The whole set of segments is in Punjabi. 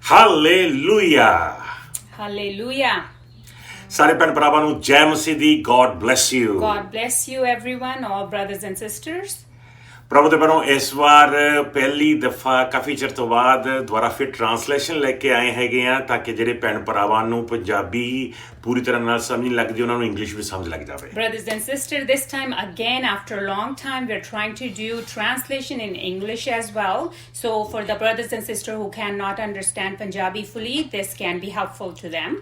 Hallelujah Hallelujah. ਸਾਰੇ ਭੈਣ ਭਰਾਵਾਂ ਨੂੰ ਜੈ ਮਸੀਹ ਦੀ god bless you God bless you, everyone, all brothers and sisters. ਪ੍ਰਭੂ ਦੇ ਭੈਣੋ ਇਸ ਵਾਰ ਪਹਿਲੀ ਦਫਾ ਕਾਫੀ ਚਿਰ ਤੋਂ ਬਾਅਦ ਦੁਬਾਰਾ ਫਿਰ ਟਰਾਂਸਲੇਸ਼ਨ ਲੈ ਕੇ ਆਏ ਹੈਗੇ ਆ ਤਾਂ ਕਿ ਜਿਹੜੇ ਭੈਣ ਭਰਾਵਾਂ ਨੂੰ ਪੰਜਾਬੀ ਪੂਰੀ ਤਰ੍ਹਾਂ ਨਾਲ ਸਮਝ ਲੱਗਦੀ ਉਹਨਾਂ ਨੂੰ ਇੰਗਲਿਸ਼ ਵੀ ਸਮਝ ਲੱਗ ਜਾਵੇ Brothers and sisters, this time again, after a long time, we're trying to do translation in English as well. So for the brothers and sisters who cannot understand Punjabi fully, this can be helpful to them.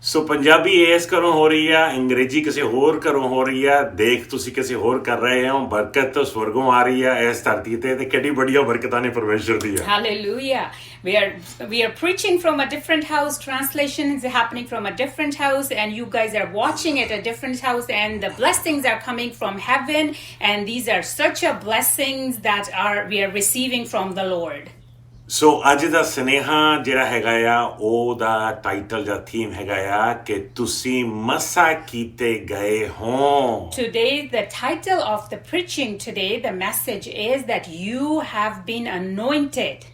ਸੋ ਪੰਜਾਬੀ ਇਸ ਘਰੋਂ ਹੋ ਰਹੀ ਆ ਅੰਗਰੇਜ਼ੀ ਕਿਸੇ ਹੋਰ ਘਰੋਂ ਹੋ ਰਹੀ ਆ ਦੇਖ ਤੁਸੀਂ ਕਿਸੇ ਹੋਰ ਕਰ ਰਹੇ ਹੋ ਬਰਕਤ ਸਵਰਗੋਂ ਆ ਰਹੀ ਆ ਇਸ ਧਰਤੀ ਤੇ ਕਿੰਨੀ ਵੱਡੀਆਂ ਬਰਕਤਾਂ ਨੇ ਪਰਮੇਸ਼ਰ ਦੀਆਂ Hallelujah. We are preaching from a different house. Translation is happening from a different house, and you guys are watching at a different house, and the blessings are coming from heaven, and these are such a blessings that we are receiving from the Lord. ਸੋ ਅੱਜ ਦਾ ਸੁਨੇਹਾ ਜਿਹੜਾ ਹੈਗਾ ਆ ਉਹਦਾ ਟਾਈਟਲ ਜਾਂ ਥੀਮ ਹੈਗਾ ਆ ਕਿ ਤੁਸੀਂ ਮਸਾ ਕੀਤੇ ਗਏ ਹੋ Today, the title of the preaching today, the message is that you have been anointed.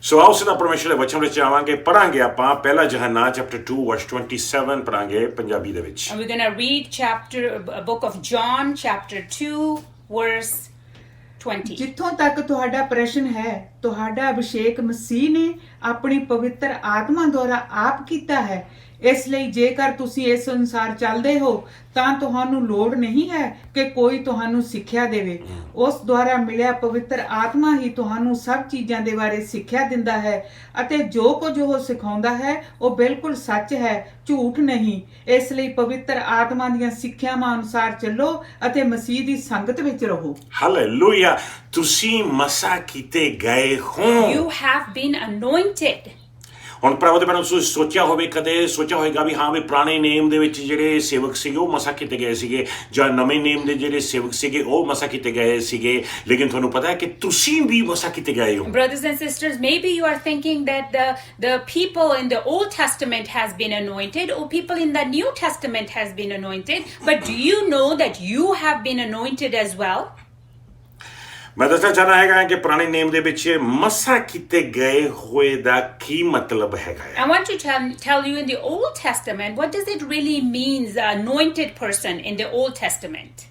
ਸੋ ਆਓ ਸਿੱਧਾ ਪਰਮੇਸ਼ਰ ਦੇ ਵਚਨ ਵਿੱਚ ਆਵਾਂਗੇ ਪੜਾਂਗੇ ਆਪਾਂ ਪਹਿਲਾ ਯਹੋਨਾ ਚੈਪਟਰ 2 ਵਰਸ 27 ਪੜਾਂਗੇ ਪੰਜਾਬੀ ਦੇ ਵਿੱਚ And we're going to read book of John, chapter 2, verse 20. ਜਿੱਥੋਂ ਤੱਕ ਤੁਹਾਡਾ ਪ੍ਰਸ਼ਨ ਹੈ ਤੁਹਾਡਾ ਅਭਿਸ਼ੇਕ ਮਸੀਹ ਨੇ ਆਪਣੀ ਪਵਿੱਤਰ ਆਤਮਾ ਦੁਆਰਾ ਆਪ ਕੀਤਾ ਹੈ ਇਸ ਲਈ ਜੇਕਰ ਤੁਸੀਂ ਇਸ ਅਨੁਸਾਰ ਚੱਲਦੇ ਹੋ ਤਾਂ ਤੁਹਾਨੂੰ ਲੋੜ ਨਹੀਂ ਹੈ ਕਿ ਕੋਈ ਤੁਹਾਨੂੰ ਸਿੱਖਿਆ ਦੇਵੇ ਉਸ ਦੁਆਰਾ ਮਿਲਿਆ ਪਵਿੱਤਰ ਆਤਮਾ ਹੀ ਤੁਹਾਨੂੰ ਸਭ ਚੀਜ਼ਾਂ ਦੇ ਬਾਰੇ ਸਿੱਖਿਆ ਦਿੰਦਾ ਹੈ ਅਤੇ ਜੋ ਕੁਝ ਉਹ ਸਿਖਾਉਂਦਾ ਹੈ ਉਹ ਬਿਲਕੁਲ ਸੱਚ ਹੈ ਝੂਠ ਨਹੀਂ ਇਸ ਲਈ ਪਵਿੱਤਰ ਆਤਮਾ ਦੀਆਂ ਸਿੱਖਿਆਵਾਂ ਅਨੁਸਾਰ ਚੱਲੋ ਅਤੇ ਮਸੀਹ ਦੀ ਸੰਗਤ ਵਿੱਚ ਰਹੋ ਹਾਲੇਲੂਇਆ ਤੁਸੀਂ ਮਸਾ ਕੀਤੇ ਗਏ ਹੋ You have been anointed. ਹੁਣ ਪ੍ਰਭੂ ਦੇ ਬਾਰੇ ਤੁਸੀਂ ਸੋਚਿਆ ਹੋਵੇਗਾ ਵੀ ਹਾਂ ਵੀ ਪੁਰਾਣੇ ਨੇਮ ਦੇ ਵਿੱਚ ਜਿਹੜੇ ਸੇਵਕ ਸੀਗੇ ਉਹ ਮਸਾ ਕੀਤੇ ਗਏ ਸੀਗੇ ਜਾਂ ਨਵੇਂ ਨੇਮ ਦੇ ਜਿਹੜੇ ਸੇਵਕ ਸੀਗੇ ਉਹ ਮਸਾ ਕੀਤੇ ਗਏ ਸੀਗੇ ਲੇਕਿਨ ਤੁਹਾਨੂੰ ਪਤਾ ਹੈ ਕਿ ਤੁਸੀਂ ਵੀ ਮਸਾ ਕੀਤੇ ਗਏ ਹੋ Brothers and sisters, maybe you are thinking that the people in the Old Testament has been anointed or people in the New Testament has been anointed, but do you know that you have been anointed as well? ਮੈਂ ਦੱਸਣਾ ਚਾਹਨਾ ਹੈਗਾ ਕਿ ਪੁਰਾਣੇ ਨੇਮ ਦੇ ਵਿੱਚ ਮਸਾ ਕੀਤੇ ਗਏ ਹੋਏ ਦਾ ਕੀ ਮਤਲਬ ਹੈਗਾ I want to tell you in the Old Testament, what does it really mean, the anointed person in the Old Testament?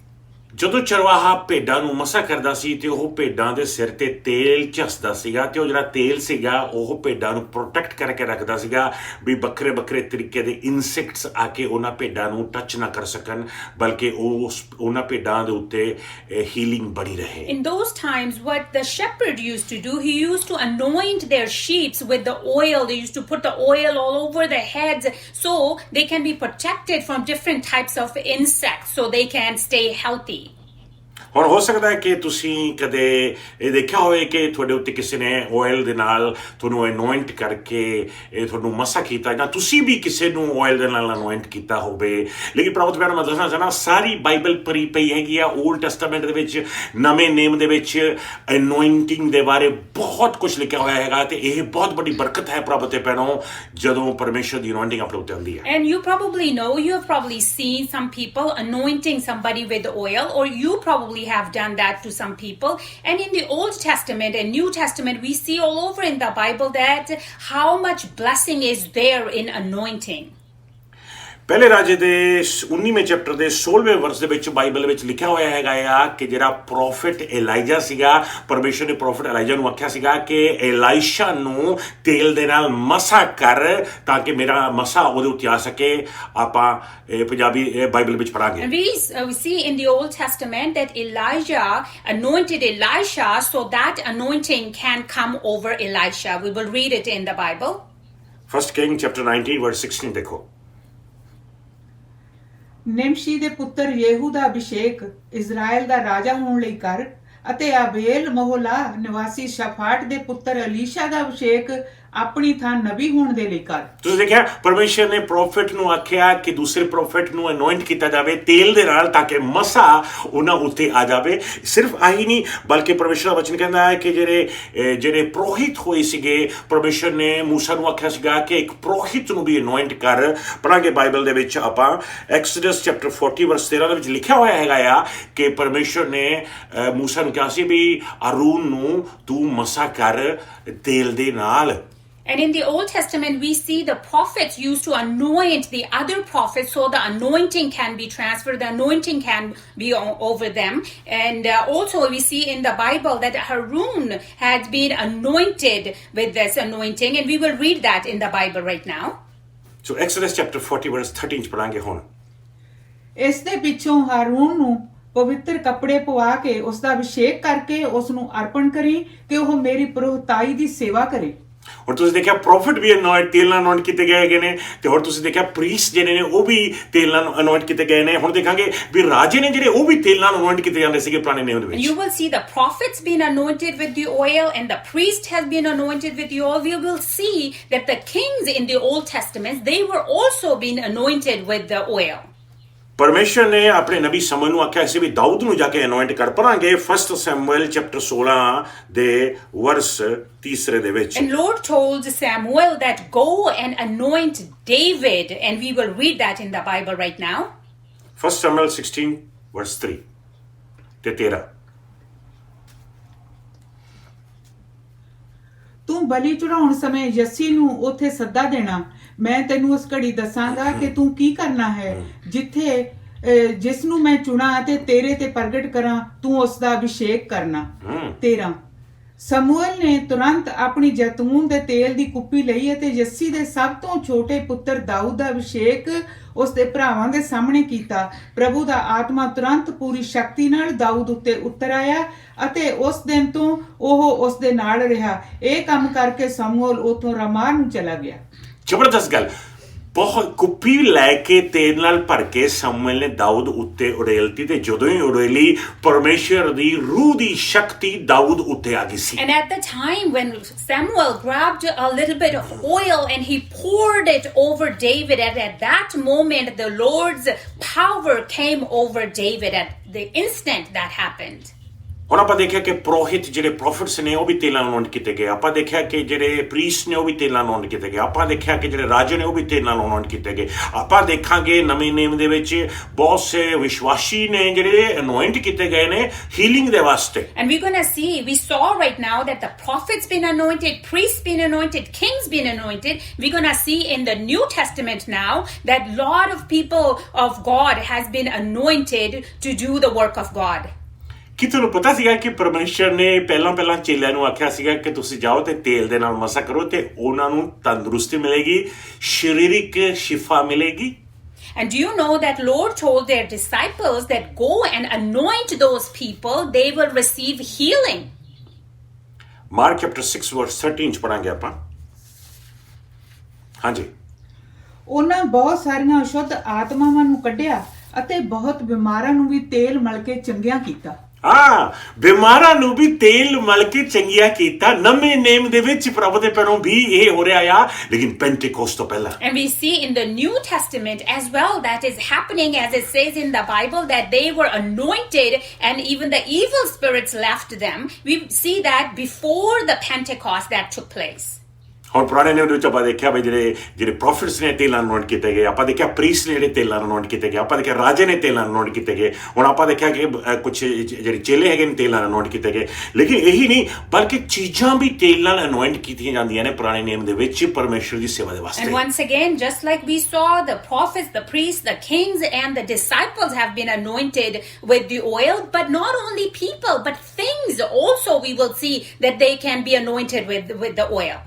ਜਦੋਂ ਚਰਵਾਹਾ ਭੇਡਾਂ ਨੂੰ ਮਸਾ ਕਰਦਾ ਸੀ ਤੇ ਉਹ ਭੇਡਾਂ ਦੇ ਸਿਰ ਤੇ ਤੇਲ ਝੱਸਦਾ ਸੀਗਾ ਤੇ ਉਹ ਜਿਹੜਾ ਤੇਲ ਸੀਗਾ ਉਹ ਭੇਡਾਂ ਨੂੰ ਪ੍ਰੋਟੈਕਟ ਕਰਕੇ ਰੱਖਦਾ ਸੀਗਾ ਵੀ ਵੱਖਰੇ ਵੱਖਰੇ ਤਰੀਕੇ ਦੇ ਇਨਸੈਕਟਸ ਆ ਕੇ ਉਹਨਾਂ ਭੇਡਾਂ ਨੂੰ ਟੱਚ ਨਾ ਕਰ ਸਕਣ ਬਲਕਿ ਉਹਨਾਂ ਭੇਡਾਂ ਦੇ ਉੱਤੇ ਹੀਲਿੰਗ ਬਣੀ ਰਹੇ In those times, what the shepherd used to do, he used to anoint their sheep with the oil. They used to put the oil all over their heads so they can be protected from different types of insects so they can stay healthy. ਹੁਣ ਹੋ ਸਕਦਾ ਹੈ ਕਿ ਤੁਸੀਂ ਕਦੇ ਇਹ ਦੇਖਿਆ ਹੋਵੇ ਕਿ ਤੁਹਾਡੇ ਉੱਤੇ ਕਿਸੇ ਨੇ ਆਇਲ ਦੇ ਨਾਲ ਤੁਹਾਨੂੰ ਅਨੋਇੰਟ ਕਰਕੇ ਤੁਹਾਨੂੰ ਮਸਾ ਕੀਤਾ ਜਾਂ ਤੁਸੀਂ ਵੀ ਕਿਸੇ ਨੂੰ ਆਇਲ ਦੇ ਨਾਲ ਅਨੋਇੰਟ ਕੀਤਾ ਹੋਵੇ ਲੇਕਿਨ ਪ੍ਰਭੂ ਦੇ ਬਾਰੇ ਮੈਂ ਦੱਸਣਾ ਚਾਹੁੰਦਾ ਸਾਰੀ ਬਾਈਬਲ ਭਰੀ ਪਈ ਹੈਗੀ ਆ ਓਲਡ ਟੈਸਟਾਮੈਂਟ ਦੇ ਵਿੱਚ ਨਵੇਂ ਨੇਮ ਦੇ ਵਿੱਚ ਅਨੋਇੰਟਿੰਗ ਦੇ ਬਾਰੇ ਬਹੁਤ ਕੁਝ ਲਿਖਿਆ ਹੋਇਆ ਹੈਗਾ ਤੇ ਇਹ ਬਹੁਤ ਵੱਡੀ ਬਰਕਤ ਹੈ ਪ੍ਰਭੂ ਤੇ ਭੈਣੋ ਜਦੋਂ ਪਰਮੇਸ਼ਰ ਦੀ ਅਨੋਇੰਟਿੰਗ ਆਪਣੇ ਉੱਤੇ ਆਉਂਦੀ ਹੈ And you have probably seen some people anointing somebody with oil, or you probably have done that to some people. And in the Old Testament and New Testament, we see all over in the Bible that how much blessing is there in anointing. ਪਹਿਲੇ ਰਾਜੇ ਦੇ 19ਵੇਂ ਚੈਪਟਰ ਦੇ 16ਵੇਂ ਵਰਸ ਦੇ ਵਿੱਚ ਬਾਈਬਲ ਵਿੱਚ ਲਿਖਿਆ ਹੋਇਆ ਹੈਗਾ ਆ ਕਿ ਜਿਹੜਾ ਪ੍ਰੋਫੈਟ ਏਲਾਈਜਾ ਸੀਗਾ ਪਰਮੇਸ਼ਰ ਨੇ ਪ੍ਰੋਫੈਟ ਏਲਾਈਜਾ ਨੂੰ ਆਖਿਆ ਸੀਗਾ ਕਿ ਏਲਾਈਸ਼ਾ ਨੂੰ ਤੇਲ ਦੇ ਨਾਲ ਮਸਾ ਕਰ ਤਾਂ ਕਿ ਮੇਰਾ ਮਸਾ ਉਹਦੇ ਉੱਤੇ ਆ ਸਕੇ ਆਪਾਂ ਪੰਜਾਬੀ ਬਾਈਬਲ ਵਿੱਚ ਪੜਾਂਗੇ And we see in the Old Testament that Elijah anointed Elisha so that anointing can come over Elisha. We will read it in the Bible. 1 King chapter 19 verse 16 ਦੇਖੋ ਨਿਮਸ਼ੀ ਦੇ ਪੁੱਤਰ ਯੇਹੂ ਦਾ ਅਭਿਸ਼ੇਕ ਇਜ਼ਰਾਈਲ ਦਾ ਰਾਜਾ ਹੋਣ ਲਈ ਕਰ ਅਤੇ ਆਬੇਲ ਮੋਹਲਾ ਨਿਵਾਸੀ ਸ਼ਾਫਾਟ ਦੇ ਪੁੱਤਰ ਅਲੀਸ਼ਾ ਦਾ ਅਭਿਸ਼ੇਕ ਆਪਣੀ ਥਾਂ ਨਬੀ ਹੋਣ ਦੇ ਲਈ ਕਰ ਤੁਸੀਂ ਦੇਖਿਆ ਪਰਮੇਸ਼ਰ ਨੇ ਪ੍ਰੋਫੈਟ ਨੂੰ ਆਖਿਆ ਕਿ ਦੂਸਰੇ ਪ੍ਰੋਫੈਟ ਨੂੰ ਅਨੋਇੰਟ ਕੀਤਾ ਜਾਵੇ ਤੇਲ ਦੇ ਨਾਲ ਤਾਂ ਕਿ ਮਸਾ ਉਹਨਾਂ ਉੱਤੇ ਆ ਜਾਵੇ ਸਿਰਫ ਆਹੀ ਨਹੀਂ ਬਲਕਿ ਪਰਮੇਸ਼ਰ ਦਾ ਵਚਨ ਕਹਿੰਦਾ ਹੈ ਕਿ ਜਿਹੜੇ ਪ੍ਰੋਹਿਤ ਹੋਏ ਸੀਗੇ ਪਰਮੇਸ਼ਰ ਨੇ ਮੂਸਾ ਨੂੰ ਆਖਿਆ ਸੀਗਾ ਕਿ ਇੱਕ ਪ੍ਰੋਹਿਤ ਨੂੰ ਵੀ ਅਨੋਇੰਟ ਕਰ ਪੜਾਂਗੇ ਬਾਈਬਲ ਦੇ ਵਿੱਚ ਆਪਾਂ ਐਕਸੋਡਸ ਚੈਪਟਰ 40 ਵਰਸ 13 ਦੇ ਵਿੱਚ ਲਿਖਿਆ ਹੋਇਆ ਹੈਗਾ ਆ ਕਿ ਪਰਮੇਸ਼ਰ ਨੇ ਮੂਸਾ ਨੂੰ ਕਿਹਾ ਸੀ ਵੀ ਆਰੂਨ ਨੂੰ ਤੂੰ ਮਸਾ ਕਰ ਤੇਲ ਦੇ ਨਾਲ And in the Old Testament, we see the prophets used to anoint the other prophets so the anointing can be transferred, the anointing can be over them. And also we see in the Bible that Harun had been anointed with this anointing, and we will read that in the Bible right now. So Exodus chapter 40 verse 13 ਚ ਪੜਾਂਗੇ ਹੁਣ। ਇਸ ਦੇ ਪਿੱਛੋਂ ਹਾਰੂਨ ਨੂੰ ਪਵਿੱਤਰ ਕੱਪੜੇ ਪਵਾ ਕੇ ਉਸ ਦਾ ਅਭਿਸ਼ੇਕ ਕਰਕੇ ਉਸ ਨੂੰ ਅਰਪਣ ਕਰੀ ਕਿ ਉਹ ਮੇਰੀ ਪੁਰੋਹਿਤਾਈ ਦੀ ਸੇਵਾ ਕਰੇ। ਹੁਣ ਤੁਸੀਂ ਦੇਖਿਆ ਪ੍ਰੋਫਿਟ ਵੀ ਤੇਲ ਨਾਲ ਅਨੋਇੰਟ ਕੀਤੇ ਗਏ ਹੈਗੇ ਨੇ, ਤੇ ਹੁਣ ਤੁਸੀਂ ਦੇਖਿਆ ਪ੍ਰੀਸਟ ਜਿਹੜੇ ਨੇ ਉਹ ਵੀ ਤੇਲ ਨਾਲ ਅਨੋਇੰਟ ਕੀਤੇ ਗਏ ਨੇ। ਹੁਣ ਦੇਖਾਂਗੇ ਵੀ ਰਾਜੇ ਨੇ ਜਿਹੜੇ ਉਹ ਵੀ ਤੇਲ ਨਾਲ ਅਨੋਇੰਟ ਕੀਤੇ ਜਾਂਦੇ ਸੀਗੇ ਪੁਰਾਣੇ ਨਿਯਮ ਦੇ ਵਿੱਚ। You will see the prophets being anointed with the oil and the priest has been anointed with the oil. We will see that the kings in the Old Testament, they were also being anointed with the oil. ਪਰਮੇਸ਼ਰ ਨੇ ਆਪਣੇ ਨਬੀ ਸਮੂਏਲ ਨੂੰ ਆਖਿਆ ਸੀ ਵੀ ਦਾਊਦ ਨੂੰ ਜਾ ਕੇ ਅਨੋਇੰਟ ਕਰ। ਪੜਾਂਗੇ 1 ਸੈਮੂਅਲ ਚੈਪਟਰ 16 ਦੇ ਵਰਸ 3 ਦੇ ਵਿੱਚ। And Lord told Samuel that go and anoint David, and we will read that in the Bible right now. 1 Samuel 16 verse 3 ਤੇ 13। ਤੂੰ ਬਲੀ ਚੜਾਉਣ ਸਮੇਂ ਯੱਸੀ ਨੂੰ ਉੱਥੇ ਸੱਦਾ ਦੇਣਾ। ਮੈਂ ਤੈਨੂੰ ਉਸ ਘੜੀ ਦੱਸਾਂਗਾ ਕਿ ਤੂੰ ਕੀ ਕਰਨਾ ਹੈ। ਜਿਸ ਨੂੰ ਮੈਂ ਚੁਣਾ ਤੇ ਤੇਰੇ ਤੇ ਪ੍ਰਗਟ ਕਰਾਂ, ਤੂੰ ਉਸ ਦਾ ਅਭਿਸ਼ੇਕ ਕਰਨਾ। 13 ਸਮੂਏਲ ਨੇ ਤੁਰੰਤ ਆਪਣੀ ਜੈਤੂਨ ਦੇ ਤੇਲ ਦੀ ਕੁੱਪੀ ਲਈ ਅਤੇ ਯੱਸੀ ਦੇ ਸਭ ਤੋਂ ਛੋਟੇ ਪੁੱਤਰ ਦਾਊਦ ਦਾ ਅਭਿਸ਼ੇਕ ਉਸ ਦੇ ਭਰਾਵਾਂ ਦੇ ਸਾਹਮਣੇ ਕੀਤਾ। ਪ੍ਰਭੂ ਦਾ ਆਤਮਾ ਤੁਰੰਤ ਪੂਰੀ ਸ਼ਕਤੀ ਨਾਲ ਦਾਊਦ ਉੱਤੇ ਉਤਰ ਆਇਆ ਅਤੇ ਉਸ ਦਿਨ ਤੋਂ ਉਹ ਉਸ ਦੇ ਨਾਲ ਰਿਹਾ। ਇਹ ਕੰਮ ਕਰਕੇ ਸਮੂਏਲ ਉਥੋਂ ਰਾਮਾਹ ਨੂੰ ਚਲਾ ਗਿਆ। ਜ਼ਬਰਦਸਤ ਗੱਲ। ਬਹੁਤ ਕੁੱਪੀ ਲੈ ਕੇ ਤੇਲ ਨਾਲ ਭਰ ਕੇ ਸਮੂਏਲ ਨੇ ਦਾਊਦ ਉੱਤੇ ਉਡੇਲਤੀ, ਤੇ ਜਦੋਂ ਹੀ ਉਡੇਲੀ ਪਰਮੇਸ਼ਰ ਦੀ ਰੂਹ ਦੀ ਸ਼ਕਤੀ ਦਾਊਦ ਉੱਤੇ ਆ ਗਈ ਸੀ। And at the time when Samuel grabbed a little bit of oil and he poured it over David, and at that moment the Lord's power came over David at the instant that happened. ਹੁਣ ਆਪਾਂ ਦੇਖਿਆ ਕਿ ਪੁਰੋਹਿਤ ਜਿਹੜੇ ਪ੍ਰੋਫਿਟਸ ਨੇ ਉਹ ਵੀ ਤੇਲ ਨਾਲ ਅਨੋਇੰਟ ਕੀਤੇ ਗਏ। ਆਪਾਂ ਦੇਖਿਆ ਕਿ ਜਿਹੜੇ ਪ੍ਰੀਸਟ ਨੇ ਉਹ ਵੀ ਤੇਲ ਨਾਲ ਅਨੋਇੰਟ ਕੀਤੇ ਗਏ। ਆਪਾਂ ਦੇਖਿਆ ਕਿ ਜਿਹੜੇ ਰਾਜੇ ਨੇ ਉਹ ਵੀ ਤੇਲ ਨਾਲ ਅਨੋਇੰਟ ਕੀਤੇ ਗਏ। ਆਪਾਂ ਦੇਖਾਂਗੇ ਨਵੇਂ ਨਿਯਮ ਦੇ ਵਿੱਚ ਬਹੁਤ ਸੇ ਵਿਸ਼ਵਾਸੀ ਨੇ ਜਿਹੜੇ ਅਨੋਇੰਟ ਕੀਤੇ ਗਏ ਨੇ ਹੀਲਿੰਗ ਦੇ ਵਾਸਤੇ। And we're going to see, we saw right now that the prophets been anointed, priests been anointed, kings been anointed. We're going to see in the New Testament now that lot of people of God has been anointed to do the work of God. ਕੀ ਤੁਹਾਨੂੰ ਪਤਾ ਸੀਗਾ ਕਿ ਪਰਮੇਸ਼ਰ ਨੇ ਪਹਿਲਾਂ ਚੇਲਿਆਂ ਨੂੰ ਆਖਿਆ ਸੀਗਾ ਕਿ ਤੁਸੀਂ ਜਾਓ ਤੇ ਤੇਲ ਦੇ ਨਾਲ ਮਸਾ ਕਰੋ ਤੇ ਉਹਨਾਂ ਨੂੰ ਤੰਦਰੁਸਤੀ ਮਿਲੇਗੀ, ਸਰੀਰਕ ਸ਼ਿਫਾ ਮਿਲੇਗੀ। And do you know that Lord told their disciples that go and anoint those people, they will receive healing. Mark chapter 6 ਵਰਸ 13 ਚ ਪੜਾਂਗੇ ਆਪਾਂ। ਹਾਂਜੀ। ਉਹਨਾਂ ਬਹੁਤ ਸਾਰੀਆਂ ਅਸ਼ੁੱਧ ਆਤਮਾਵਾਂ ਨੂੰ ਕੱਢਿਆ ਅਤੇ ਬਹੁਤ ਬਿਮਾਰਾਂ ਨੂੰ ਵੀ ਤੇਲ ਮਲ ਕੇ ਚੰਗਿਆ ਕੀਤਾ। ਬਿਮਾਰਾਂ ਨੂੰ ਵੀ ਤੇਲ ਮਲ ਕੇ ਚੰਗਿਆ ਕੀਤਾ। ਨਵੇਂ ਨੇਮ ਦੇ ਵਿੱਚ ਪ੍ਰਭੂ ਦੇ ਪੈਰੋਂ ਵੀ ਇਹ ਹੋ ਰਿਹਾ ਆ, ਲੇਕਿਨ ਪੈਂਟੀਕੋਸਟ ਤੋਂ ਪਹਿਲਾਂ। And we see in the New Testament as well that is happening, as it says in the Bible, that they were anointed and even the evil spirits left them. We see that before the Pentecost that took place. ਹੁਣ ਪੁਰਾਣੇ ਨਿਯਮ ਦੇ ਵਿੱਚ ਆਪਾਂ ਦੇਖਿਆ ਵੀ ਜਿਹੜੇ ਪ੍ਰੋਫਿਟਸ ਨੇ ਤੇਲ ਨਾਲ ਅਨੋਇੰਟ ਕੀਤੇ ਗਏ। ਆਪਾਂ ਦੇਖਿਆ ਪ੍ਰੀਸਟ ਨੇ ਜਿਹੜੇ ਤੇਲ ਨਾਲ ਅਨੋਇੰਟ ਕੀਤੇ ਗਏ। ਆਪਾਂ ਦੇਖਿਆ ਰਾਜੇ ਨੇ ਤੇਲ ਨਾਲ ਅਨੋਇੰਟ ਕੀਤੇ ਗਏ। ਹੁਣ ਆਪਾਂ ਦੇਖਿਆ ਕਿ ਕੁਝ ਜਿਹੜੇ ਚੇਲੇ ਹੈਗੇ ਨੇ ਤੇਲ ਨਾਲ ਅਨੋਇੰਟ ਕੀਤੇ ਗਏ। ਲੇਕਿਨ ਇਹੀ ਨਹੀਂ, ਬਲਕਿ ਚੀਜ਼ਾਂ ਵੀ ਤੇਲ ਨਾਲ ਅਨੋਇੰਟ ਕੀਤੀਆਂ ਜਾਂਦੀਆਂ ਨੇ ਪੁਰਾਣੇ ਨਿਯਮ ਦੇ ਵਿੱਚ ਪਰਮੇਸ਼ਰ ਦੀ ਸੇਵਾ ਦੇ ਵਾਸਤੇ। And once again, just like we saw, the prophets, the priests, the kings, and the disciples have been anointed with the oil, but not only people, but things also we will see that they can be anointed with the oil.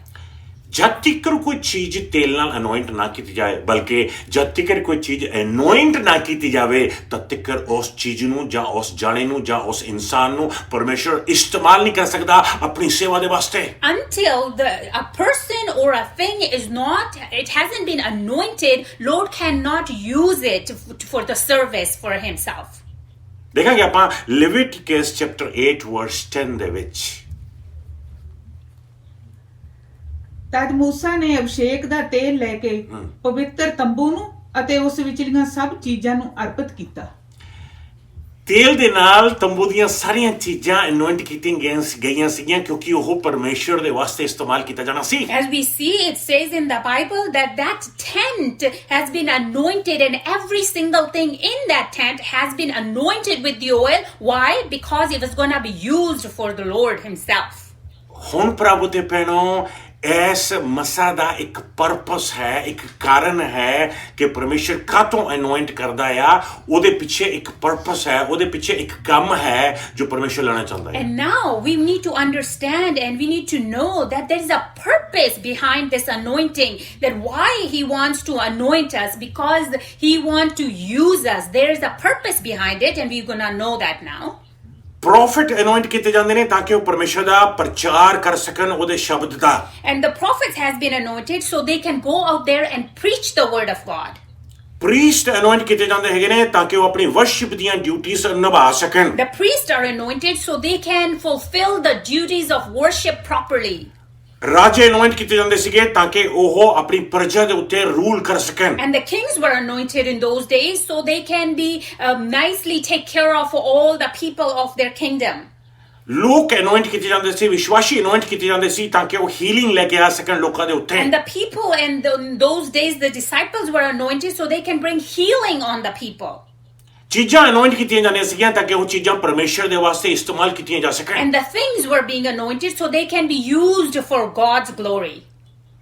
ਜਦ ਤੱਕ ਕੋਈ ਚੀਜ਼ ਤੇਲ ਨਾਲ ਅਨੋਇੰਟ ਨਾ ਕੀਤੀ ਜਾਏ, ਬਲਕਿ ਜਦ ਤੱਕ ਕੋਈ ਚੀਜ਼ ਅਨੋਇੰਟ ਨਾ ਕੀਤੀ ਜਾਵੇ, ਤਦ ਤੱਕ ਉਸ ਚੀਜ਼ ਨੂੰ ਜਾਂ ਉਸ ਜਾਣੇ ਨੂੰ ਜਾਂ ਉਸ ਇਨਸਾਨ ਨੂੰ ਪਰਮੇਸ਼ਰ ਇਸਤੇਮਾਲ ਨਹੀਂ ਕਰ ਸਕਦਾ ਆਪਣੀ ਸੇਵਾ ਦੇ ਵਾਸਤੇ। Until a person or a thing is not, it hasn't been anointed, Lord cannot use it for the service for himself. ਦੇਖਾਂਗੇ ਆਪਾਂ ਲੈਵਿਟਿਕਸ ਚੈਪਟਰ 8 ਵਰਸ 10 ਦੇ ਵਿੱਚ। ਤਦ ਮੂਸਾ ਨੇ ਅਭਿਸ਼ੇਕ ਦਾ ਤੇਲ ਲੈ ਕੇ ਪਵਿੱਤਰ ਤੰਬੂ ਨੂੰ ਅਤੇ ਉਸ ਵਿਚਲੀਆਂ ਸਭ ਚੀਜ਼ਾਂ ਨੂੰ ਅਰਪਿਤ ਕੀਤਾ। ਤੇਲ ਦੇ ਨਾਲ ਤੰਬੂ ਦੀਆਂ ਸਾਰੀਆਂ ਚੀਜ਼ਾਂ ਅਨੋਇੰਟ ਕੀਤੀਆਂ ਗਈਆਂ ਸੀਗੀਆਂ ਕਿਉਂਕਿ ਉਹ ਪਰਮੇਸ਼ਰ ਦੇ ਵਾਸਤੇ ਇਸਤੇਮਾਲ ਕੀਤਾ ਜਾਣਾ ਸੀ। As we see, it says in the Bible that that tent has been anointed and every single thing in that tent has been anointed with the oil. Why? Because it was going to be used for the Lord himself. ਹੁਣ ਪ੍ਰਭੂ ਤੇ ਭੈਣੋ ਇਸ ਮਸਾ ਦਾ ਇੱਕ ਪਰਪਸ ਹੈ, ਇੱਕ ਕਾਰਨ ਹੈ ਕਿ ਪਰਮੇਸ਼ਰ ਕਾਹਤੋਂ ਅਨੋਇੰਟ ਕਰਦਾ ਆ। ਉਹਦੇ ਪਿੱਛੇ ਇੱਕ ਪਰਪਸ ਹੈ, ਉਹਦੇ ਪਿੱਛੇ ਇੱਕ ਕੰਮ ਹੈ ਜੋ ਪਰਮੇਸ਼ਰ ਲੈਣਾ ਚਾਹੁੰਦਾ ਹੈ। And now we need to understand and we need to know that there is a purpose behind this anointing, that why he wants to anoint us, because he wants to use us. There is a purpose behind it, and we're going to know that now. Prophet anoint ਕੀਤੇ ਜਾਂਦੇ ਨੇ ਤਾਂ ਕਿ ਉਹ ਪਰਮੇਸ਼ਰ ਦਾ ਪ੍ਰਚਾਰ ਕਰ ਸਕਣ, ਉਹਦੇ ਸ਼ਬਦ ਦਾ। And the prophets has been anointed so they can go out there and preach the word of God. Priest anoint ਕੀਤੇ ਜਾਂਦੇ ਹੈਗੇ ਨੇ ਤਾਂ ਕਿ ਉਹ ਆਪਣੀ ਵਰਸ਼ਿਪ ਦੀਆਂ ਡਿਊਟੀਆਂ ਨਿਭਾ ਸਕਣ। The priests are anointed so they can fulfill the duties of worship properly. ਰਾਜੇ ਅਨੋਇੰਟ ਕੀਤੇ ਜਾਂਦੇ ਸੀਗੇ ਤਾਂ ਕਿ ਉਹ ਆਪਣੀ ਪ੍ਰਜਾ ਦੇ ਉੱਤੇ ਰੂਲ ਕਰ ਸਕਣ। And the kings were anointed in those days so they can be nicely take care of all the people of their kingdom. ਲੋਕ ਅਨੋਇੰਟ ਕੀਤੇ ਜਾਂਦੇ ਸੀ, ਵਿਸ਼ਵਾਸੀ ਅਨੋਇੰਟ ਕੀਤੇ ਜਾਂਦੇ ਸੀ ਤਾਂ ਕਿ ਉਹ ਹੀਲਿੰਗ ਲੈ ਕੇ ਆ ਸਕਣ ਲੋਕਾਂ ਦੇ ਉੱਤੇ। And the people in those days, the disciples were anointed so they can bring healing on the people. ਚੀਜ਼ਾਂ ਅਨੋਇੰਟ ਕੀਤੀਆਂ ਜਾਂਦੀਆਂ ਸੀਗੀਆਂ ਤਾਂ ਕਿ ਉਹ ਚੀਜ਼ਾਂ ਪਰਮੇਸ਼ਰ ਦੇ ਵਾਸਤੇ ਇਸਤੇਮਾਲ ਕੀਤੀਆਂ ਜਾ ਸਕਣ। And the things were being anointed so they can be used for God's glory.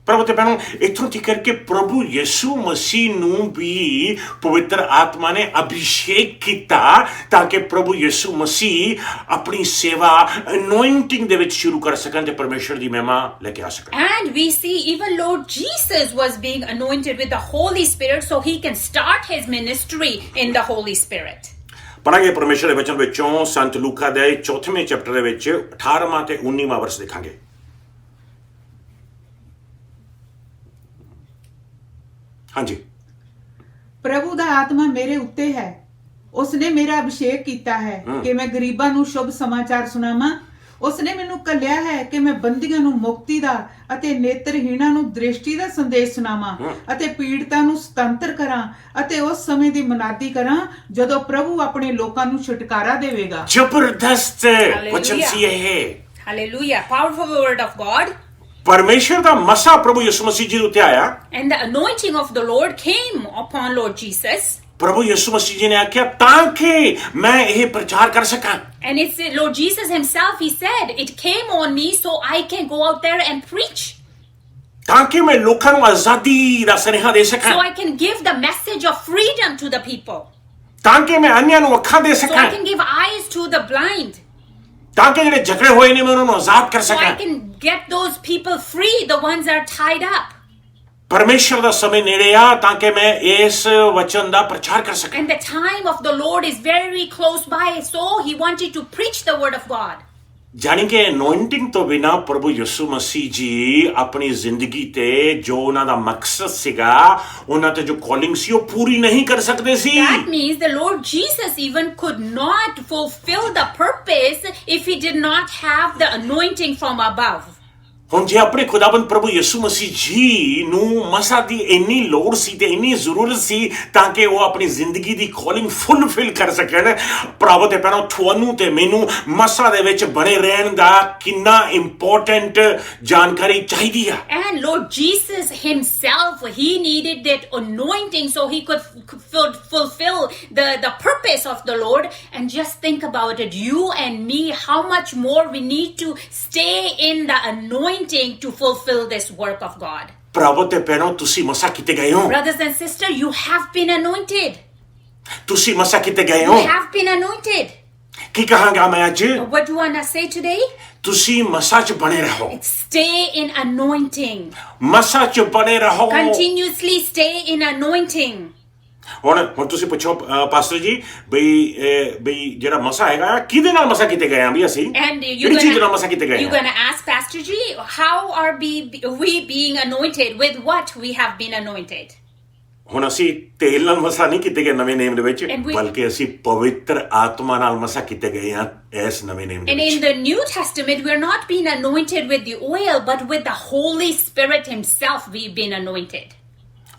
ਪ੍ਰਭੂ ਤੇ ਭੈਣੋ ਇੱਥੋਂ ਤੀਕਰ ਕਿ ਪ੍ਰਭੂ ਯਿਸੂ ਮਸੀਹ ਨੂੰ ਵੀ ਪਵਿੱਤਰ ਆਤਮਾ ਨੇ ਅਭਿਸ਼ੇਕ ਕੀਤਾ ਤਾਂ ਕਿ ਪ੍ਰਭੂ ਯਿਸੂ ਮਸੀਹ ਆਪਣੀ ਸੇਵਾ ਅਨੋਇੰਟਿੰਗ ਦੇ ਵਿੱਚ ਸ਼ੁਰੂ ਕਰ ਸਕਣ ਤੇ ਪਰਮੇਸ਼ਰ ਦੀ ਮਹਿਮਾ ਲੈ ਕੇ ਆ ਸਕਣ। And we see even Lord Jesus was being anointed with the Holy Spirit so he can start his ministry in the Holy Spirit. ਪੜਾਂਗੇ ਪਰਮੇਸ਼ਰ ਦੇ ਵਚਨ ਵਿੱਚੋਂ ਸੰਤ ਲੂਕਾ ਦੇ 4ਵੇਂ ਚੈਪਟਰ ਦੇ ਵਿੱਚ 18ਵਾਂ ਤੇ 19ਵਾਂ ਵਰਸ ਦੇਖਾਂਗੇ। ਹਾਂਜੀ। ਪ੍ਰਭੂ ਦਾ ਆਤਮਾ ਮੇਰੇ ਉੱਤੇ ਹੈ, ਉਸਨੇ ਮੇਰਾ ਅਭਿਸ਼ੇਕ ਕੀਤਾ ਹੈ ਕਿ ਮੈਂ ਗਰੀਬਾਂ ਨੂੰ ਸ਼ੁਭ ਸਮਾਚਾਰ ਸੁਣਾਵਾਂ। ਉਸਨੇ ਮੈਨੂੰ ਘੱਲਿਆ ਹੈ ਕਿ ਮੈਂ ਬੰਦੀਆਂ ਨੂੰ ਮੁਕਤੀ ਦਾ ਅਤੇ ਨੇਤਰਹੀਣਾਂ ਨੂੰ ਦ੍ਰਿਸ਼ਟੀ ਦਾ ਸੰਦੇਸ਼ ਸੁਣਾਵਾਂ ਅਤੇ ਪੀੜਤਾਂ ਨੂੰ ਸੁਤੰਤਰ ਕਰਾਂ ਅਤੇ ਉਸ ਸਮੇਂ ਦੀ ਮਨਾਦੀ ਕਰਾਂ ਜਦੋਂ ਪ੍ਰਭੂ ਆਪਣੇ ਲੋਕਾਂ ਨੂੰ ਛੁਟਕਾਰਾ ਦੇਵੇਗਾ। ਜ਼ਬਰਦਸਤ ਵਚਨ ਸੀ ਇਹ। Hallelujah. Powerful word of God. ਪਰਮੇਸ਼ਰ ਦਾ ਮਸਾ ਪ੍ਰਭੂ ਯਿਸੂ ਮਸੀਹ ਜੀ ਉੱਤੇ ਆਇਆ। And the anointing of the Lord came upon Lord Jesus. ਪ੍ਰਭੂ ਯਿਸੂ ਮਸੀਹ ਜੀ ਨੇ ਆਖਿਆ ਤਾਂ ਕਿ ਮੈਂ ਇਹ ਪ੍ਰਚਾਰ ਕਰ ਸਕਾਂ। And it's Lord Jesus himself, he said, it came on me so I can go out there and preach. ਤਾਂ ਕਿ ਮੈਂ ਲੋਕਾਂ ਨੂੰ ਆਜ਼ਾਦੀ ਦਾ ਸੁਨੇਹਾ ਦੇ ਸਕਾਂ। So I can give the message of freedom to the people. ਤਾਂ ਕਿ ਮੈਂ ਅੰਨ੍ਹਿਆਂ ਨੂੰ ਅੱਖਾਂ ਦੇ So ਸਕਾਂ। I can give eyes to the blind. ਤਾਂ ਕਿ ਜਿਹੜੇ ਝਗੜੇ ਹੋਏ ਨੇ ਮੈਂ ਉਹਨਾਂ ਨੂੰ ਆਜ਼ਾਦ ਕਰ So I ਸਕਾਂ। can get those people free, the ones that are tied up. ਪਰਮੇਸ਼ਰ ਦਾ ਸਮੇਂ ਨੇੜੇ ਆ ਤਾਂ ਕਿ ਮੈਂ ਇਸ ਵਚਨ ਦਾ ਪ੍ਰਚਾਰ ਕਰ ਸਕਾਂ। And the time of the Lord is very close by, so he wanted to preach the word of God. ਜਾਣੀ ਕਿ ਅਨੋਇੰਟਿੰਗ ਤੋਂ ਬਿਨਾ ਪ੍ਰਭੂ ਯਿਸੂ ਮਸੀਹ ਜੀ ਆਪਣੀ ਜ਼ਿੰਦਗੀ ਤੇ ਜੋ ਉਹਨਾਂ ਦਾ ਮਕਸਦ ਸੀਗਾ, ਉਹਨਾਂ ਤੇ ਜੋ ਕਾਲਿੰਗ ਸੀ ਉਹ ਪੂਰੀ ਨਹੀਂ ਕਰ ਸਕਦੇ ਸੀ। That means the Lord Jesus even could not fulfill the purpose if he did not have the anointing from above. ਹੁਣ ਜੇ ਆਪਣੇ ਖੁਦਾਬੰਦ ਪ੍ਰਭੂ ਯਿਸੂ ਮਸੀਹ ਜੀ ਨੂੰ ਮਸਾ ਦੀ ਇੰਨੀ ਲੋੜ ਸੀ ਤੇ ਇੰਨੀ ਜ਼ਰੂਰਤ ਸੀ ਤਾਂ ਕਿ ਉਹ ਆਪਣੀ ਜ਼ਿੰਦਗੀ ਦੀ ਕਾਲਿੰਗ ਫੁੱਲਫਿਲ ਕਰ ਸਕਣ। ਭਰਾਵੋ ਤੇ ਭੈਣੋ ਤੁਹਾਨੂੰ ਤੇ ਮੈਨੂੰ ਮਸਾ ਦੇ ਵਿੱਚ ਬਣੇ ਰਹਿਣ ਦਾ ਕਿੰਨਾ ਇੰਪੋਰਟੈਂਟ ਜਾਣਕਾਰੀ ਚਾਹੀਦੀ ਆ। And Lord Jesus himself, he needed that anointing so he could fulfill the purpose of the Lord. And just think about it, you and me, how much more we need to stay in the anointing to fulfill this work of God. ਭਰਾਵੋ ਤੇ ਭੈਣੋ ਤੁਸੀਂ ਮਸਾ ਕੀਤੇ ਗਏ ਹੋ। Brothers and sisters, you have been anointed. ਤੁਸੀਂ ਮਸਾ ਕੀਤੇ ਗਏ ਹੋ। You have been anointed. ਕੀ ਕਹਾਂਗਾ ਮੈਂ ਅੱਜ? What do you want to say today? ਤੁਸੀਂ ਮਸਾ 'ਚ ਬਣੇ ਰਹੋ। Stay in anointing. ਮਸਾ 'ਚ ਬਣੇ ਰਹੋ। Continuously stay in anointing. ਹੁਣ ਤੁਸੀਂ ਪੁੱਛੋ ਪਾਸਟਰ ਜੀ ਬਈ ਜਿਹੜਾ ਮਸਾ ਹੈਗਾ ਕਿਹਦੇ ਨਾਲ ਮਸਾ ਕੀਤੇ ਗਏ ਆ ਵੀ ਅਸੀਂ ਕਿਹੜੀ ਚੀਜ਼ ਨਾਲ ਮਸਾ ਕੀਤੇ ਗਏ you're going to ask Pastor G, how are we being anointed? With what we have been anointed? ਹੁਣ ਅਸੀਂ ਤੇਲ ਨਾਲ ਮਸਾ ਨਹੀਂ ਕੀਤੇ ਗਏ ਨਵੇਂ ਨੇਮ ਦੇ ਵਿੱਚ, ਬਲਕਿ ਅਸੀਂ ਪਵਿੱਤਰ ਆਤਮਾ ਨਾਲ ਮਸਾ ਕੀਤੇ ਗਏ ਆ ਇਸ ਨਵੇਂ ਨੇਮ ਦੇ ਵਿੱਚ। And in the New Testament we're not being anointed with the oil but with the Holy Spirit himself we've been anointed.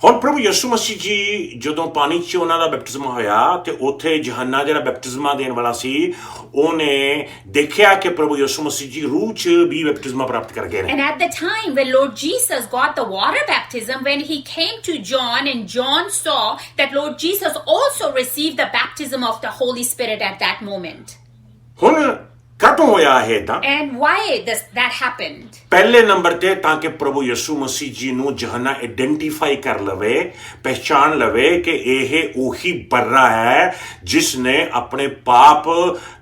ਹੁਣ ਪ੍ਰਭੂ ਯਿਸੂ ਮਸੀਹ ਜੀ ਜਦੋਂ ਪਾਣੀ 'ਚ ਉਹਨਾਂ ਦਾ ਬੈਪਟਿਜ਼ਮ ਹੋਇਆ ਤੇ ਉੱਥੇ ਯਹੰਨਾ ਜਿਹੜਾ ਬੈਪਟਿਜ਼ਮਾਂ ਦੇਣ ਵਾਲਾ ਸੀ ਉਹਨੇ ਦੇਖਿਆ ਕਿ ਪ੍ਰਭੂ ਯਿਸੂ ਮਸੀਹ ਜੀ ਰੂਹ 'ਚ ਵੀ ਬੈਪਟਿਜ਼ਮਾਂ ਪ੍ਰਾਪਤ ਕਰ ਗਏ ਨੇ। And at the time when Lord Jesus got the water baptism, when he came to John and John saw that Lord Jesus also received the baptism of the Holy Spirit at that moment. ਹੁਣ ਕਦੋਂ ਹੋਇਆ ਇਹ ਤਾਂ And why that happened? ਪਹਿਲੇ ਨੰਬਰ ਤੇ ਤਾਂ ਕਿ ਪ੍ਰਭੂ ਯਿਸੂ ਮਸੀਹ ਜੀ ਨੂੰ ਜਹਨਾ ਆਇਡੈਂਟੀਫਾਈ ਕਰ ਲਵੇ, ਪਹਿਚਾਨ ਲਵੇ ਕਿ ਇਹ ਉਹੀ ਬਰਰਾ ਹੈ ਜਿਸ ਨੇ ਆਪਣੇ ਪਾਪ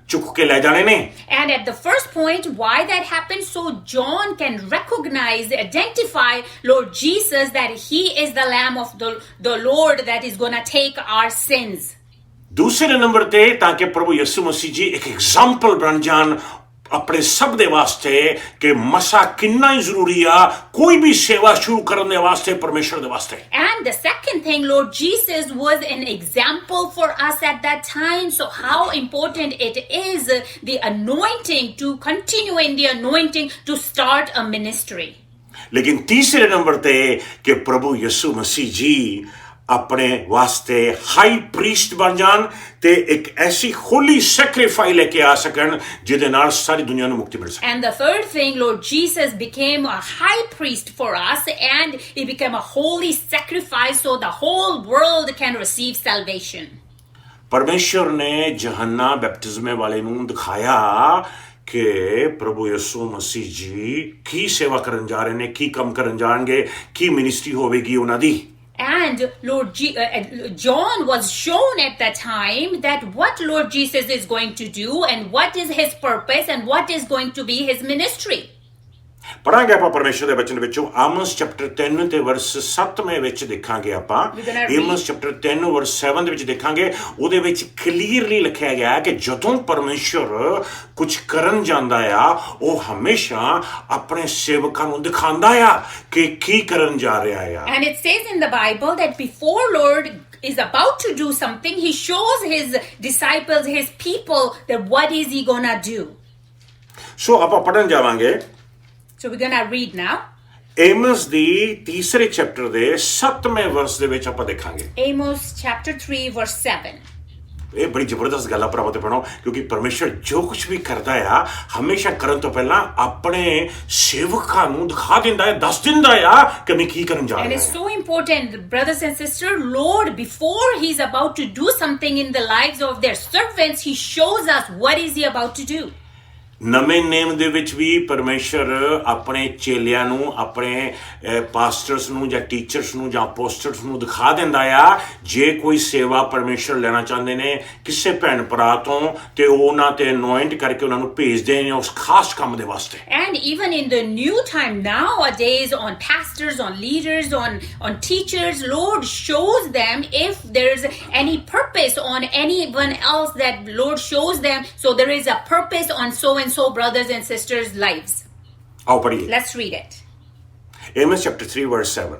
ਚੁੱਕ ਕੇ ਲੈ ਜਾਣੇ ਨੇ। And at the first point, why that happened, so John can recognize, identify Lord Jesus, that he is the Lamb of the Lord that is going to take our sins. ਦੂਸਰੇ ਨੰਬਰ ਤੇ ਤਾਂ ਕਿ ਪ੍ਰਭੂ ਯਿਸੂ ਮਸੀਹ ਜੀ ਇੱਕ ਐਗਜ਼ਾਮਪਲ ਬਣ ਜਾਣ ਆਪਣੇ ਸਭ ਦੇ ਵਾਸਤੇ ਕਿ ਮਸਾ ਕਿੰਨਾ ਹੀ ਜ਼ਰੂਰੀ ਆ ਕੋਈ ਵੀ ਸੇਵਾ ਸ਼ੁਰੂ ਕਰਨ ਦੇ ਵਾਸਤੇ ਪਰਮੇਸ਼ਰ ਦੇ ਵਾਸਤੇ। And the second thing, Lord Jesus was an example for us at that time. So how important it is, the anointing, to continue in the anointing to start a ministry. ਲੇਕਿਨ ਤੀਸਰੇ ਨੰਬਰ ਤੇ ਕਿ ਪ੍ਰਭੂ ਯਿਸੂ ਮਸੀਹ ਜੀ ਆਪਣੇ ਵਾਸਤੇ ਹਾਈ ਪ੍ਰੀਸਟ ਬਣ ਜਾਣ ਤੇ ਇੱਕ ਐਸੀ ਹੋਲੀ ਸੈਕਰੀਫਾਈ ਲੈ ਕੇ ਆ ਸਕਣ ਜਿਹਦੇ ਨਾਲ ਸਾਰੀ ਦੁਨੀਆ ਨੂੰ ਮੁਕਤੀ ਮਿਲ ਸਕੇ। And the third thing, Lord Jesus became a high priest for us, and he became a holy sacrifice so the whole world can receive salvation. ਪਰਮੇਸ਼ਰ ਨੇ ਯਹੰਨਾ ਬੈਪਟਿਜ਼ਮੇ ਵਾਲੇ ਨੂੰ ਦਿਖਾਇਆ ਕਿ ਪ੍ਰਭੂ ਯਿਸੂ ਮਸੀਹ ਜੀ ਕੀ ਸੇਵਾ ਕਰਨ ਜਾ ਰਹੇ ਨੇ, ਕੀ ਕੰਮ ਕਰਨ ਜਾਣਗੇ, ਕੀ ਮਿਨਿਸਟਰੀ ਹੋਵੇਗੀ ਉਹਨਾਂ ਦੀ। And John was shown at that time that what Lord Jesus is going to do and what is his purpose and what is going to be his ministry. ਪੜਾਂਗੇ ਆਪਾਂ ਪਰਮੇਸ਼ਰ ਦੇ ਬਚਨ ਵਿੱਚੋਂ ਆਮੋਸ ਚੈਪਟਰ 3 ਤੇ ਵਰਸ 7 ਵਿੱਚ ਦੇਖਾਂਗੇ ਆਪਾਂ। ਆਮੋਸ ਚੈਪਟਰ 3 ਵਰਸ 7 ਦੇ ਵਿੱਚ ਦੇਖਾਂਗੇ, ਉਹਦੇ ਵਿੱਚ ਕਲੀਅਰਲੀ ਲਿਖਿਆ ਗਿਆ ਹੈ ਕਿ ਜਦੋਂ ਪਰਮੇਸ਼ਰ ਕੁਝ ਕਰਨ ਜਾਂਦਾ ਆ ਉਹ ਹਮੇਸ਼ਾ ਆਪਣੇ ਸੇਵਕਾਂ ਨੂੰ ਦਿਖਾਉਂਦਾ ਆ ਕਿ ਕੀ ਕਰਨ ਜਾ ਰਿਹਾ ਆ। And it says in the Bible that before Lord is about to do something, he shows his disciples, his people, that what is he gonna do. ਸੋ ਆਪਾਂ ਪੜਨ ਜਾਵਾਂਗੇ। So we're gonna read now. Amos ਦੀ ਤੀਸਰੇ ਚੈਪਟਰ ਦੇ 7ਵੇਂ ਵਰਸ ਦੇ ਵਿੱਚ ਆਪਾਂ ਦੇਖਾਂਗੇ। Amos chapter 3 verse 7. ਇਹ ਬੜੀ ਜ਼ਬਰਦਸਤ ਗੱਲ ਆ ਭਰਾਵਾਂ ਤੇ ਭੈਣੋ, ਕਿਉਂਕਿ ਪਰਮੇਸ਼ਰ ਜੋ ਕੁਝ ਵੀ ਕਰਦਾ ਆ ਹਮੇਸ਼ਾ ਕਰਨ ਤੋਂ ਪਹਿਲਾਂ ਆਪਣੇ ਸੇਵਕਾਂ ਨੂੰ ਦਿਖਾ ਦਿੰਦਾ ਹੈ, ਦੱਸ ਦਿੰਦਾ ਆ ਕਿ ਮੈਂ ਕੀ ਕਰਨ ਜਾ ਰਿਹਾ ਹਾਂ। And it's so important, brothers and sisters, Lord, before he's about to do something in the lives of their servants, he shows us what is he about to do. ਨਵੇਂ ਨੇਮ ਦੇ ਵਿੱਚ ਵੀ ਪਰਮੇਸ਼ਰ ਆਪਣੇ ਚੇਲਿਆਂ ਨੂੰ, ਆਪਣੇ ਪਾਸਟਰਸ ਨੂੰ ਜਾਂ ਟੀਚਰਸ ਨੂੰ ਜਾਂ ਅਪੋਸਟਲਸ ਨੂੰ ਦਿਖਾ ਦਿੰਦਾ ਆ ਜੇ ਕੋਈ ਸੇਵਾ ਪਰਮੇਸ਼ਰ ਲੈਣਾ ਚਾਹੁੰਦੇ ਨੇ ਕਿਸੇ ਭੈਣ ਭਰਾ ਤੋਂ ਤੇ ਉਹ ਉਹਨਾਂ ਤੇ ਅਨੋਇੰਟ ਕਰਕੇ ਉਹਨਾਂ ਨੂੰ ਭੇਜਦੇ ਨੇ ਉਸ ਖਾਸ ਕੰਮ ਦੇ ਵਾਸਤੇ। And even in the new time nowadays, on pastors, on leaders, on teachers, Lord shows them if there's any purpose on anyone else, that Lord shows them, so there is a purpose on so and so brothers and sisters' lives. ਆਓ ਪੜੀਏ। Let's read it. Amos chapter 3 verse 7.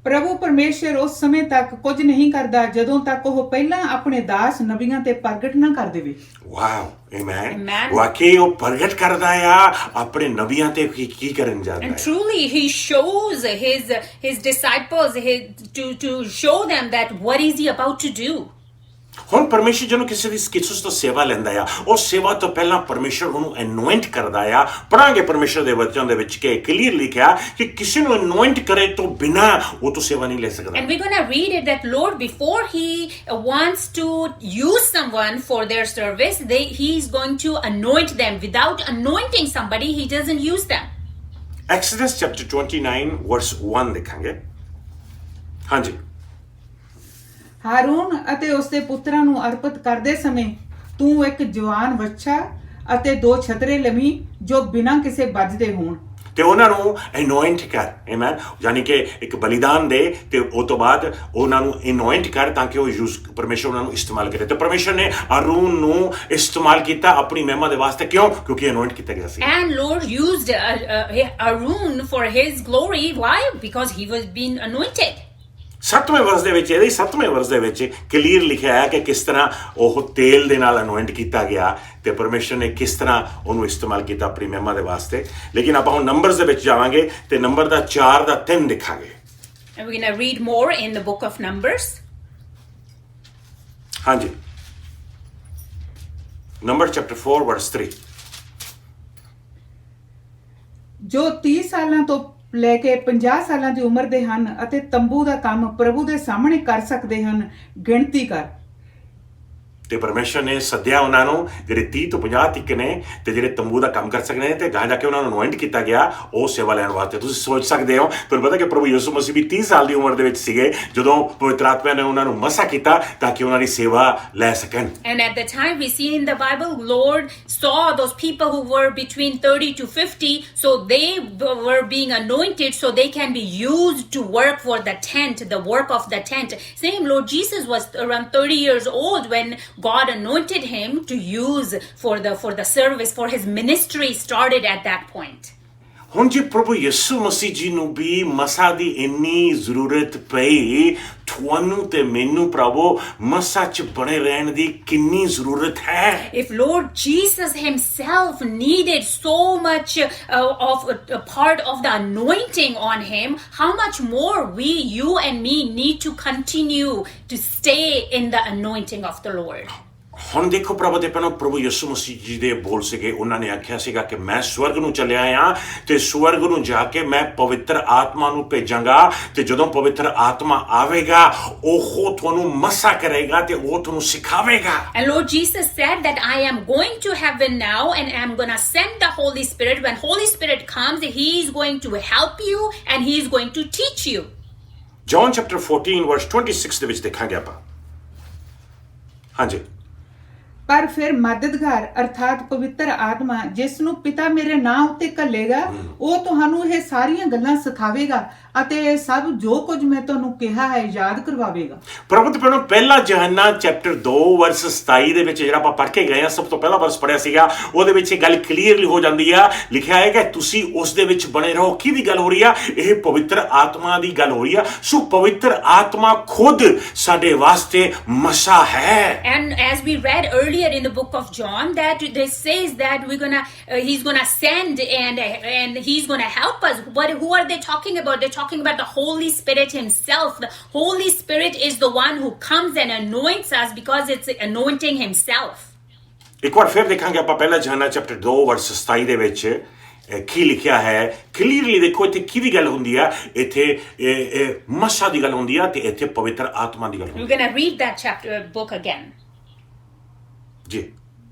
ਪ੍ਰਭੂ ਪਰਮੇਸ਼ਰ ਉਸ ਸਮੇਂ ਤੱਕ ਕੁਝ ਨਹੀਂ ਕਰਦਾ ਜਦੋਂ ਤੱਕ ਉਹ ਪਹਿਲਾਂ ਆਪਣੇ ਦਾਸ ਨਬੀਆਂ ਤੇ ਪ੍ਰਗਟ ਨਾ ਕਰ ਦੇਵੇ। Wow, amen. Amen. ਵਾਕਈ ਉਹ ਪ੍ਰਗਟ ਕਰਦਾ ਆ ਆਪਣੇ ਨਬੀਆਂ ਤੇ ਕੀ ਕਰਨ ਜਾਂਦਾ ਹੈ। And truly he shows his disciples to show them that what is he about to do. ਹੁਣ ਪਰਮੇਸ਼ਰ ਜਦੋਂ ਕਿਸੇ ਦੀ ਕਿਸੂਸ ਤੋਂ ਸੇਵਾ ਲੈਂਦਾ ਆ ਉਹ ਸੇਵਾ ਤੋਂ ਪਹਿਲਾਂ ਪਰਮੇਸ਼ਰ ਉਹਨੂੰ ਅਨੋਇੰਟ ਕਰਦਾ ਆ। ਪੜਾਂਗੇ ਪਰਮੇਸ਼ਰ ਦੇ ਵਚਨ ਦੇ ਵਿੱਚ ਕਿ ਕਲੀਅਰ ਲਿਖਿਆ ਕਿ ਕਿਸੇ ਨੂੰ ਅਨੋਇੰਟ ਕਰੇ ਤੋਂ ਬਿਨਾ ਉਹ ਤੋਂ ਸੇਵਾ ਨਹੀਂ ਲੈ ਸਕਦਾ। And we're going to read it that Lord, before he wants to use someone for their service, he's going to anoint them. Without anointing somebody, he doesn't use them. Exodus chapter 29 verse 1 ਦੇਖਾਂਗੇ। ਹਾਂਜੀ। ਹਾਰੂਨ ਅਤੇ ਉਸਦੇ ਪੁੱਤਰਾਂ ਨੂੰ ਅਰਪਿਤ ਕਰਦੇ ਸਮੇਂ ਤੂੰ ਇੱਕ ਜਵਾਨ ਵੱਛਾ ਅਤੇ 2 ਛਤਰੇ ਲਵੀਂ ਜੋ ਬਿਨਾਂ ਕਿਸੇ ਵੱਜ ਦੇ ਹੋਣ ਤੇ ਉਹਨਾਂ ਨੂੰ ਅਨੋਇੰਟ ਕਰ। ਆਮੇਨ। ਯਾਨੀ ਕਿ ਇੱਕ ਬਲੀਦਾਨ ਦੇ ਤੇ ਉਹ ਤੋਂ ਬਾਅਦ ਉਹਨਾਂ ਨੂੰ ਅਨੋਇੰਟ ਕਰ ਤਾਂ ਕਿ ਉਹ ਪਰਮੇਸ਼ਰ ਉਹਨਾਂ ਨੂੰ ਇਸਤੇਮਾਲ ਕਰੇ। ਤੇ ਪਰਮੇਸ਼ਰ ਨੇ ਹਾਰੂਨ ਨੂੰ ਇਸਤੇਮਾਲ ਕੀਤਾ ਆਪਣੀ ਮਹਿਮਾ ਦੇ ਵਾਸਤੇ। ਕਿਉਂ? ਕਿਉਂਕਿ ਅਨੋਇੰਟ ਕੀਤਾ ਗਿਆ ਸੀ। And Lord used Aaron for his glory. Why? Because he was being anointed. 7ਵੇਂ ਵਰਸ ਦੇ ਵਿੱਚ, ਇਹਦੇ 7ਵੇਂ ਵਰਸ ਦੇ ਵਿੱਚ ਕਲੀਅਰ ਲਿਖਿਆ ਹੈ ਕਿ ਕਿਸ ਤਰ੍ਹਾਂ ਉਹ ਤੇਲ ਦੇ ਨਾਲ ਅਨੋਇੰਟ ਕੀਤਾ ਗਿਆ ਤੇ ਪਰਮੇਸ਼ਰ ਨੇ ਕਿਸ ਤਰ੍ਹਾਂ ਉਹਨੂੰ ਇਸਤੇਮਾਲ ਕੀਤਾ ਆਪਣੀ ਮਹਿਮਾ ਦੇ ਵਾਸਤੇ। ਲੇਕਿਨ ਆਪਾਂ ਹੁਣ ਨੰਬਰਸ ਦੇ ਵਿੱਚ ਜਾਵਾਂਗੇ ਤੇ ਨੰਬਰ ਦਾ 4 ਦਾ 3 ਦੇਖਾਂਗੇ। And we're going to read more in the book of Numbers. ਹਾਂਜੀ। ਨੰਬਰ ਚੈਪਟਰ 4 ਵਰਸ 3। ਜੋ 30 ਸਾਲਾਂ ਤੋਂ ਲੈ ਕੇ 50 ਸਾਲਾਂ ਦੀ ਉਮਰ ਦੇ ਹਨ ਅਤੇ ਤੰਬੂ ਦਾ ਕੰਮ ਪ੍ਰਭੂ ਦੇ ਸਾਹਮਣੇ ਕਰ ਸਕਦੇ ਹਨ, ਗਿਣਤੀ ਕਰ। ਤੇ ਪਰਮੇਸ਼ਰ ਨੇ ਸੱਦਿਆ ਉਹਨਾਂ ਨੂੰ ਜਿਹੜੇ 30 ਤੋਂ 50 ਤੱਕ ਨੇ ਤੇ ਜਿਹੜੇ ਤੰਬੂ ਦਾ ਕੰਮ ਕਰ ਸਕਦੇ ਨੇ ਤੇ ਗਾਂ ਜਾ ਕੇ ਉਹਨਾਂ ਨੂੰ ਅਨੋਇੰਟ ਕੀਤਾ ਗਿਆ ਉਹ ਸੇਵਾ ਲੈਣ ਵਾਸਤੇ। ਤੁਸੀਂ ਸੋਚ ਸਕਦੇ ਹੋ, ਤੁਹਾਨੂੰ ਪਤਾ ਕਿ ਪ੍ਰਭੂ ਯਿਸੂ ਮਸੀਹ ਵੀ 30 ਸਾਲ ਦੀ ਉਮਰ ਦੇ ਵਿੱਚ ਸੀਗੇ ਜਦੋਂ ਪਵਿੱਤਰ ਆਤਮਾ ਨੇ ਉਹਨਾਂ ਨੂੰ ਮਸਾ ਕੀਤਾ ਤਾਂ ਕਿ ਉਹਨਾਂ ਦੀ ਸੇਵਾ ਲੈ ਸਕਣ। And at the time we see in the Bible, Lord saw those people who were between 30 to 50, so they were being anointed so they can be used to work for the tent, the work of the tent. Same Lord Jesus was around 30 years old when God anointed him to use for the service, for his ministry started at that point. ਹੁਣ ਜੇ ਪ੍ਰਭੂ ਯਿਸੂ ਮਸੀਹ ਜੀ ਨੂੰ ਵੀ ਮਸਾ ਦੀ ਇੰਨੀ ਜ਼ਰੂਰਤ ਪਈ, ਤੁਹਾਨੂੰ ਤੇ ਮੈਨੂੰ ਪ੍ਰਭੂ ਮਸਾ 'ਚ ਬਣੇ ਰਹਿਣ ਦੀ ਕਿੰਨੀ ਜ਼ਰੂਰਤ ਹੈ। If Lord Jesus himself needed so much of a part of the anointing on him, how much more we, you and me, need to continue to stay in the anointing of the Lord. ਹੁਣ ਦੇਖੋ ਪ੍ਰਭੂ ਯਿਸੂ ਮਸੀਹ ਜੀ ਦੇ ਬੋਲ ਸੀਗੇ, ਉਹਨਾਂ ਨੇ ਆਖਿਆ ਸੀਗਾ ਕਿ ਮੈਂ ਸਵਰਗ ਨੂੰ ਚੱਲਿਆ ਆ ਤੇ ਸਵਰਗ ਨੂੰ ਜਾ ਕੇ ਮੈਂ ਪਵਿੱਤਰ ਆਤਮਾ ਨੂੰ ਭੇਜਾਂਗਾ ਤੇ ਜਦੋਂ ਪਵਿੱਤਰ ਆਤਮਾ ਆਵੇਗਾ ਉਹ ਤੁਹਾਨੂੰ ਮਸਾ ਕਰੇਗਾ ਤੇ ਉਹ ਤੁਹਾਨੂੰ ਸਿਖਾਵੇਗਾ। And Lord Jesus said that I am going to heaven now and I'm going to send the Holy Spirit. When Holy Spirit comes, he is going to help you and he is going to teach you. John chapter 14 verse 26 ਦੇ ਵਿੱਚ ਦੇਖਾਂਗੇ ਆਪਾਂ। ਹਾਂਜੀ। ਪਰ ਫਿਰ ਮਦਦਗਾਰ ਅਰਥਾਤ ਪਵਿੱਤਰ ਆਤਮਾ ਜਿਸ ਨੂੰ ਪਿਤਾ ਮੇਰੇ ਨਾਂ ਉੱਤੇ ਘੱਲੇਗਾ ਉਹ ਤੁਹਾਨੂੰ ਇਹ ਸਾਰੀਆਂ ਗੱਲਾਂ ਸਿਖਾਵੇਗਾ ਅਤੇ ਇਹ ਸਭ ਜੋ ਕੁਝ ਮੈਂ ਤੁਹਾਨੂੰ ਕਿਹਾ ਹੈ ਯਾਦ ਕਰਵਾਵੇਗਾ। ਪ੍ਰਭੂ ਦੇ ਪਹਿਲਾ ਯਹੋਨਾ ਚੈਪਟਰ 2 ਵਰਸ 27 ਦੇ ਵਿੱਚ ਜਿਹੜਾ ਆਪਾਂ ਪੜ੍ਹ ਕੇ ਗਏ ਆ, ਸਭ ਤੋਂ ਪਹਿਲਾ ਵਰਸ ਪੜ੍ਹਿਆ ਸੀਗਾ, ਉਹਦੇ ਵਿੱਚ ਇਹ ਗੱਲ ਕਲੀਅਰਲੀ ਹੋ ਜਾਂਦੀ ਆ, ਲਿਖਿਆ ਹੈ ਕਿ ਤੁਸੀਂ ਉਸ ਦੇ ਵਿੱਚ ਬਣੇ ਰਹੋ। ਕਿਹਦੀ ਗੱਲ ਹੋ ਰਹੀ ਆ? ਇਹ ਪਵਿੱਤਰ ਆਤਮਾ ਦੀ ਗੱਲ ਹੋ ਰਹੀ ਆ। ਸੋ ਪਵਿੱਤਰ ਆਤਮਾ ਖੁਦ ਸਾਡੇ ਵਾਸਤੇ ਮਸਾ ਹੈ। And as we read earlier in the book of John, that this says that he's gonna send and he's gonna help us. But who are they talking about? They're talking about the Holy Spirit himself. The Holy Spirit is the one who comes and anoints us because it's anointing himself. ਇੱਕ ਵਾਰ ਫਿਰ ਦੇਖਾਂਗੇ ਆਪਾਂ ਪਹਿਲਾ ਯਹੋਨਾ ਚੈਪਟਰ 2 ਵਰਸ 27 ਦੇ ਵਿੱਚ ਕੀ ਲਿਖਿਆ ਹੈ। ਕਲੀਅਰਲੀ ਦੇਖੋ ਇੱਥੇ ਕਿਹਦੀ ਗੱਲ ਹੁੰਦੀ ਆ, ਇੱਥੇ ਮਸਾ ਦੀ ਗੱਲ ਹੁੰਦੀ ਆ ਤੇ ਇੱਥੇ ਪਵਿੱਤਰ ਆਤਮਾ ਦੀ ਗੱਲ ਹੁੰਦੀ ਆ। We're gonna read that book again. ਜੀ।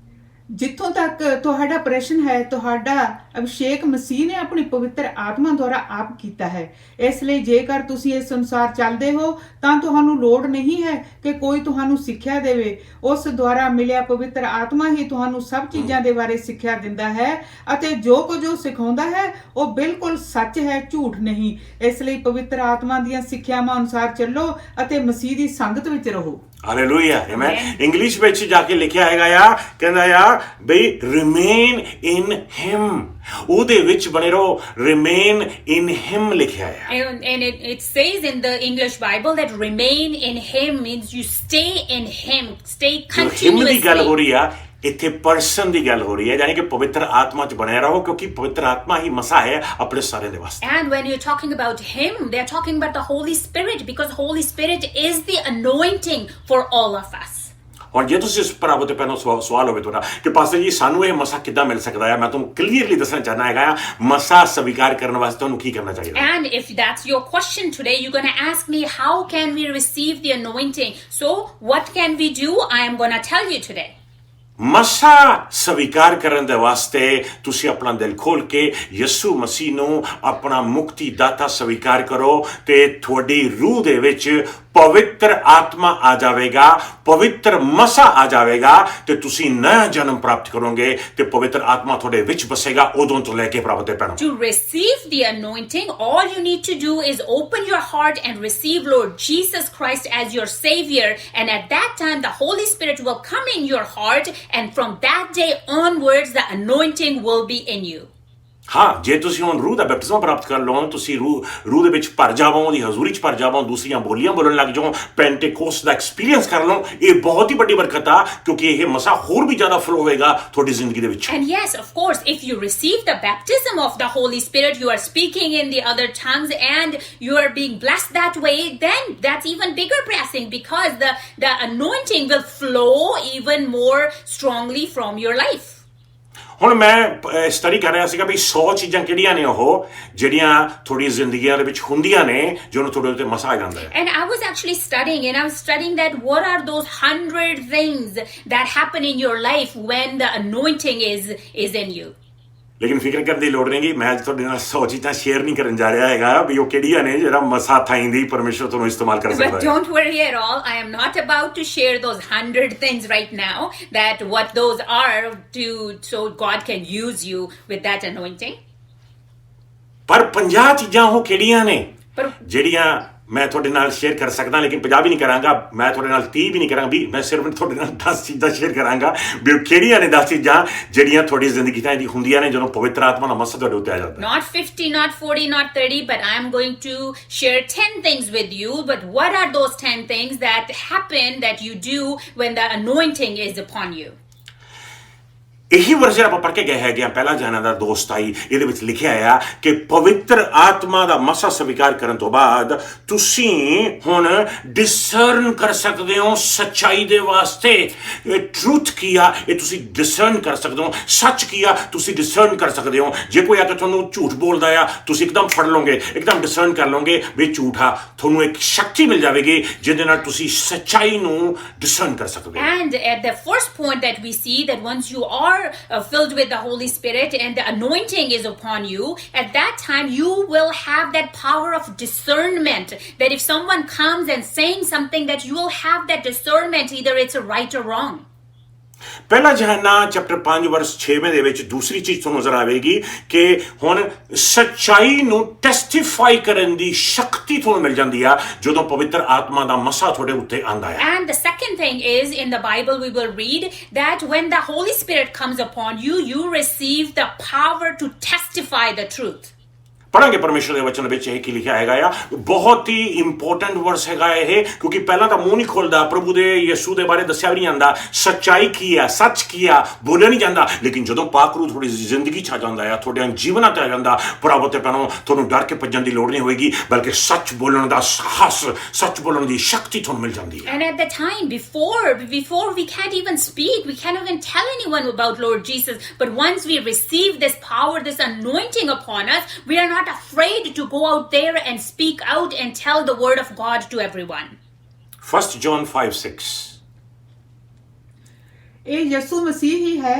ਜਿੱਥੋਂ ਤੱਕ ਤੁਹਾਡਾ ਪ੍ਰਸ਼ਨ ਹੈ, ਤੁਹਾਡਾ ਅਭਿਸ਼ੇਕ ਮਸੀਹ ਨੇ ਆਪਣੀ ਪਵਿੱਤਰ ਆਤਮਾ ਦੁਆਰਾ ਆਪ ਕੀਤਾ ਹੈ। ਇਸ ਲਈ ਜੇਕਰ ਤੁਸੀਂ ਇਸ ਅਨੁਸਾਰ ਚੱਲਦੇ ਹੋ ਤਾਂ ਤੁਹਾਨੂੰ ਲੋੜ ਨਹੀਂ ਹੈ ਕਿ ਕੋਈ ਤੁਹਾਨੂੰ ਸਿੱਖਿਆ ਦੇਵੇ। ਉਸ ਦੁਆਰਾ ਮਿਲਿਆ ਪਵਿੱਤਰ ਆਤਮਾ ਹੀ ਤੁਹਾਨੂੰ ਸਭ ਚੀਜ਼ਾਂ ਦੇ ਬਾਰੇ ਸਿੱਖਿਆ ਦਿੰਦਾ ਹੈ ਅਤੇ ਜੋ ਕੁਝ ਉਹ ਸਿਖਾਉਂਦਾ ਹੈ ਉਹ ਬਿਲਕੁਲ ਸੱਚ ਹੈ, ਝੂਠ ਨਹੀਂ। ਇਸ ਲਈ ਪਵਿੱਤਰ ਆਤਮਾ ਦੀਆਂ ਸਿੱਖਿਆਵਾਂ ਅਨੁਸਾਰ ਚੱਲੋ ਅਤੇ ਮਸੀਹ ਦੀ ਸੰਗਤ ਵਿੱਚ ਰਹੋ। ਹਾਲੇਲੂਇਆ। ਆਮੇਨ। ਇੰਗਲਿਸ਼ ਵਿੱਚ ਜਾ ਕੇ ਲਿਖਿਆ ਹੈਗਾ ਆ, ਕਹਿੰਦਾ ਆ ਬਈ ਰਿਮੇਨ ਇਨ ਹਿਮ, ਉਹਦੇ ਵਿੱਚ ਬਣੇ ਰਹੋ। ਰਿਮੇਨ ਇਨ ਹਿਮ ਲਿਖਿਆ ਹੈ। And it says in the English Bible that remain in him means you stay in him, stay ਹਿਮ ਦੀ ਗੱਲ ਹੋ continuously. ਰਹੀ ਆ, ਇੱਥੇ ਪਰਸਨ ਦੀ ਗੱਲ ਹੋ ਰਹੀ ਹੈ, ਯਾਨੀ ਕਿ ਪਵਿੱਤਰ ਆਤਮਾ 'ਚ ਬਣੇ ਰਹੋ ਕਿਉਂਕਿ ਪਵਿੱਤਰ ਆਤਮਾ ਹੀ ਮਸਾ ਹੈ ਆਪਣੇ ਸਾਰਿਆਂ ਦੇ ਵਾਸਤੇ। And when you're talking about him, they're talking about the Holy Spirit because Holy Spirit is the anointing for all of us. ਹੁਣ ਜੇ ਤੁਸੀਂ ਇਸ ਭਰਾਵੋ ਤੇ ਪਹਿਲਾਂ ਸਵਾਲ ਹੋਵੇ ਤੁਹਾਡਾ ਕਿ ਪਾਸਟਰ ਜੀ ਸਾਨੂੰ ਇਹ ਮਸਾ ਕਿੱਦਾਂ ਮਿਲ ਸਕਦਾ ਹੈ, ਮੈਂ ਤੁਹਾਨੂੰ ਕਲੀਅਰਲੀ ਦੱਸਣਾ ਚਾਹਨਾ ਹੈਗਾ ਮਸਾ ਸਵੀਕਾਰ ਕਰਨ ਵਾਸਤੇ ਤੁਹਾਨੂੰ ਕੀ ਕਰਨਾ ਚਾਹੀਦਾ। And if that's your question today, you're going to ask me, how can we receive the anointing? So what can we do? I am going to tell you today. ਮਸਾ ਸਵੀਕਾਰ ਕਰਨ ਦੇ ਵਾਸਤੇ ਤੁਸੀਂ ਆਪਣਾ ਦਿਲ ਖੋਲ ਕੇ ਯਿਸੂ ਮਸੀਹ ਨੂੰ ਆਪਣਾ ਮੁਕਤੀ ਦਾਤਾ ਸਵੀਕਾਰ ਕਰੋ ਤੇ ਤੁਹਾਡੀ ਰੂਹ ਦੇ ਵਿੱਚ ਪਵਿੱਤਰ ਆਤਮਾ ਆ ਜਾਵੇਗਾ, ਪਵਿੱਤਰ ਮਸਾ ਆ ਜਾਵੇਗਾ ਤੇ ਤੁਸੀਂ ਨਵਾਂ ਜਨਮ ਪ੍ਰਾਪਤ ਕਰੋਗੇ ਤੇ ਪਵਿੱਤਰ ਆਤਮਾ ਤੁਹਾਡੇ ਵਿੱਚ ਬਸੇਗਾ ਉਦੋਂ ਤੋਂ ਲੈ ਕੇ ਪ੍ਰਭੂ ਤੇ ਪੈਣਾ। To receive the anointing, all you need to do is open your heart and receive Lord Jesus Christ as your Savior, and at that time the Holy Spirit will come in your heart, and from that day onwards the anointing will be in you. ਹਾਂ, ਜੇ ਤੁਸੀਂ ਹੁਣ ਰੂਹ ਦਾ ਬੈਪਟਿਜ਼ਮ ਪ੍ਰਾਪਤ ਕਰ ਲਓ, ਤੁਸੀਂ ਰੂਹ ਦੇ ਵਿੱਚ ਭਰ ਜਾਵੋ, ਉਹਦੀ ਹਜ਼ੂਰੀ 'ਚ ਭਰ ਜਾਵੋ, ਦੂਸਰੀਆਂ ਬੋਲੀਆਂ ਬੋਲਣ ਲੱਗ ਜਾਓ, ਪੈਂਟੇਕੋਸਟ ਦਾ ਐਕਸਪੀਰੀਅੰਸ ਕਰ ਲਓ, ਇਹ ਬਹੁਤ ਹੀ ਵੱਡੀ ਬਰਕਤ ਆ ਕਿਉਂਕਿ ਇਹ ਮਸਾ ਹੋਰ ਵੀ ਜ਼ਿਆਦਾ ਫਲੋ ਹੋਏਗਾ ਤੁਹਾਡੀ ਜ਼ਿੰਦਗੀ ਦੇ ਵਿੱਚ। And yes, of course, if you receive the baptism of the Holy Spirit, you are speaking in the other tongues and you are being blessed that way, then that's even bigger blessing because the anointing will flow even more strongly from your life. ਹੁਣ ਮੈਂ ਸਟੱਡੀ ਕਰ ਰਿਹਾ ਸੀਗਾ ਵੀ 100 ਚੀਜ਼ਾਂ ਕਿਹੜੀਆਂ ਨੇ ਉਹ ਜਿਹੜੀਆਂ ਤੁਹਾਡੀ ਜ਼ਿੰਦਗੀਆਂ ਦੇ ਵਿੱਚ ਹੁੰਦੀਆਂ ਨੇ ਜਿਹਨੂੰ ਤੁਹਾਡੇ ਉੱਤੇ ਮਸਾ ਆ ਜਾਂਦਾ ਹੈ And I was actually studying, and I was studying that what are those 100 things that happen in your life when the anointing is in you. ਲੇਕਿਨ ਫਿਕਰ ਕਰਨ ਦੀ ਲੋੜ ਨਹੀਂ ਗੀ ਮੈਂ ਅੱਜ ਤੁਹਾਡੇ ਨਾਲ 100 ਚੀਜ਼ਾਂ ਸ਼ੇਅਰ ਨਹੀਂ ਕਰਨ ਜਾ ਰਿਹਾ ਹੈਗਾ ਵੀ ਉਹ ਕਿਹੜੀਆਂ ਨੇ ਜਿਹੜਾ ਮਸਾ ਥਾਈਂਦੀ ਪਰਮੇਸ਼ਰ ਤੁਹਾਨੂੰ ਇਸਤੇਮਾਲ ਕਰ ਸਕਦਾ But ਹੈ don't worry at all. I am not about to share those 100 things right now, that what those are so God can use you with that anointing. ਪਰ 50 ਚੀਜ਼ਾਂ ਉਹ ਕਿਹੜੀਆਂ ਨੇ ਪਰ ਜਿਹੜੀਆਂ ਮੈਂ ਤੁਹਾਡੇ ਨਾਲ ਸ਼ੇਅਰ ਕਰ ਸਕਦਾ ਲੇਕਿਨ 50 ਵੀ ਨਹੀਂ ਕਰਾਂਗਾ ਮੈਂ ਤੁਹਾਡੇ ਨਾਲ 30 ਵੀ ਨਹੀਂ ਕਰਾਂਗਾ ਵੀ ਮੈਂ ਸਿਰਫ ਤੁਹਾਡੇ ਨਾਲ 10 ਚੀਜ਼ਾਂ ਸ਼ੇਅਰ ਕਰਾਂਗਾ ਵੀ ਉਹ ਕਿਹੜੀਆਂ ਨੇ 10 ਚੀਜ਼ਾਂ ਜਿਹੜੀਆਂ ਤੁਹਾਡੀ ਜ਼ਿੰਦਗੀ ਦੀ ਹੁੰਦੀਆਂ ਨੇ ਜਦੋਂ ਪਵਿੱਤਰ ਆਤਮਾ ਦਾ ਮਸਾ ਤੁਹਾਡੇ ਉੱਤੇ ਆ ਜਾਂਦਾ Not 50, not 40, not 30, but I am going to share 10 things with you. But what are those 10 things that happen that you do when the anointing is upon you? ਇਹੀ ਵਰਸ ਆਪਾਂ ਪੜ੍ਹ ਕੇ ਗਏ ਹੈਗੇ ਆ ਪਹਿਲਾ ਜਹਾਨਾਂ ਦਾ ਦੋਸਤ ਆਈ ਇਹਦੇ ਵਿੱਚ ਲਿਖਿਆ ਆ ਕਿ ਪਵਿੱਤਰ ਆਤਮਾ ਦਾ ਮਸਾ ਸਵੀਕਾਰ ਕਰਨ ਤੋਂ ਬਾਅਦ ਤੁਸੀਂ ਹੁਣ ਡਿਸਰਨ ਕਰ ਸਕਦੇ ਹੋ ਸੱਚਾਈ ਦੇ ਵਾਸਤੇ ਟਰੂਥ ਕੀ ਆ ਇਹ ਤੁਸੀਂ ਡਿਸਰਨ ਕਰ ਸਕਦੇ ਹੋ ਸੱਚ ਕੀ ਆ ਤੁਸੀਂ ਡਿਸਰਨ ਕਰ ਸਕਦੇ ਹੋ ਜੇ ਕੋਈ ਆ ਕੇ ਤੁਹਾਨੂੰ ਝੂਠ ਬੋਲਦਾ ਆ ਤੁਸੀਂ ਇੱਕਦਮ ਫੜ ਲਓਗੇ ਇੱਕਦਮ ਡਿਸਰਨ ਕਰ ਲਓਗੇ ਵੀ ਝੂਠਾ ਤੁਹਾਨੂੰ ਇੱਕ ਸ਼ਕਤੀ ਮਿਲ ਜਾਵੇਗੀ ਜਿਹਦੇ ਨਾਲ ਤੁਸੀਂ ਸੱਚਾਈ ਨੂੰ ਡਿਸਰਨ ਕਰ ਸਕਦੇ ਹੋ And at the first point that we see that once you are filled with the Holy Spirit and the anointing is upon you, at that time you will have that power of discernment, that if someone comes and saying something that you will have that discernment, either it's right or wrong. ਪਹਿਲਾ ਯਹੋਨਾ ਚੈਪਟਰ 5 ਵਰਸ 6ਵੇਂ ਦੇ ਵਿੱਚ ਦੂਸਰੀ ਚੀਜ਼ ਤੁਹਾਨੂੰ ਨਜ਼ਰ ਆਵੇਗੀ ਕਿ ਹੁਣ ਸੱਚਾਈ ਨੂੰ ਟੈਸਟੀਫਾਈ ਕਰਨ ਦੀ ਸ਼ਕਤੀ ਤੁਹਾਨੂੰ ਮਿਲ ਜਾਂਦੀ ਆ ਜਦੋਂ ਪਵਿੱਤਰ ਆਤਮਾ ਦਾ ਮਸਾ ਤੁਹਾਡੇ ਉੱਤੇ ਆਂਦਾ ਹੈ And the second thing is, in the Bible we will read that when the Holy Spirit comes upon you, you receive the power to testify the truth. ਪੜਾਂਗੇ ਪਰਮੇਸ਼ਰ ਦੇ ਵਚਨ ਵਿੱਚ ਇਹ ਕੀ ਲਿਖਿਆ ਹੈਗਾ ਆ ਬਹੁਤ ਹੀ ਇੰਪੋਰਟੈਂਟ ਵਰਸ ਹੈਗਾ ਇਹ ਕਿਉਂਕਿ ਪਹਿਲਾਂ ਤਾਂ ਮੂੰਹ ਨਹੀਂ ਖੋਲਦਾ ਪ੍ਰਭੂ ਦੇ ਯਿਸੂ ਦੇ ਬਾਰੇ ਦੱਸਿਆ ਵੀ ਨਹੀਂ ਜਾਂਦਾ ਸੱਚਾਈ ਕੀ ਆ ਸੱਚ ਕੀ ਆ ਬੋਲਿਆ ਨਹੀਂ ਜਾਂਦਾ ਲੇਕਿਨ ਜਦੋਂ ਪਾਕ ਰੂਹ ਤੁਹਾਡੀ ਜ਼ਿੰਦਗੀ 'ਚ ਆ ਜਾਂਦਾ ਆ ਤੁਹਾਡੇ ਜੀਵਨਾਂ 'ਤੇ ਆ ਜਾਂਦਾ ਭਰਾਵੋ ਤੇ ਭੈਣੋ ਤੁਹਾਨੂੰ ਡਰ ਕੇ ਭੱਜਣ ਦੀ ਲੋੜ ਨਹੀਂ ਹੋਏਗੀ ਬਲਕਿ ਸੱਚ ਬੋਲਣ ਦਾ ਸਾਹਸ ਸੱਚ ਬੋਲਣ ਦੀ ਸ਼ਕਤੀ ਤੁਹਾਨੂੰ ਮਿਲ ਜਾਂਦੀ ਹੈ And at the time before we can't even speak, we can't even tell anyone about Lord Jesus, but once we receive this power, this anointing upon us, we are not afraid to go out there and speak out and tell the word of God to everyone. 1 John 5:6 ਇਹ ਯਿਸੂ ਮਸੀਹ ਹੀ ਹੈ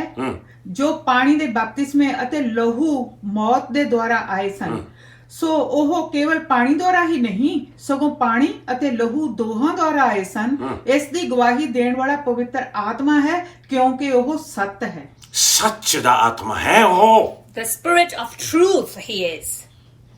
ਜੋ ਪਾਣੀ ਦੇ ਬਪਤਿਸਮੇ ਅਤੇ ਲਹੂ ਮੌਤ ਦੇ ਦੁਆਰਾ ਆਏ ਸਨ ਸੋ ਉਹ ਕੇਵਲ ਪਾਣੀ ਦੁਆਰਾ ਹੀ ਨਹੀਂ ਸਗੋਂ ਪਾਣੀ ਅਤੇ ਲਹੂ ਦੋਹਾਂ ਦੁਆਰਾ ਆਏ ਸਨ ਇਸ ਦੀ ਗਵਾਹੀ ਦੇਣ ਵਾਲਾ ਪਵਿੱਤਰ ਆਤਮਾ ਹੈ ਕਿਉਂਕਿ ਉਹ ਸੱਤ ਹੈ ਸੱਚ ਦਾ ਆਤਮਾ ਹੈ ਉਹ The Spirit of truth he is.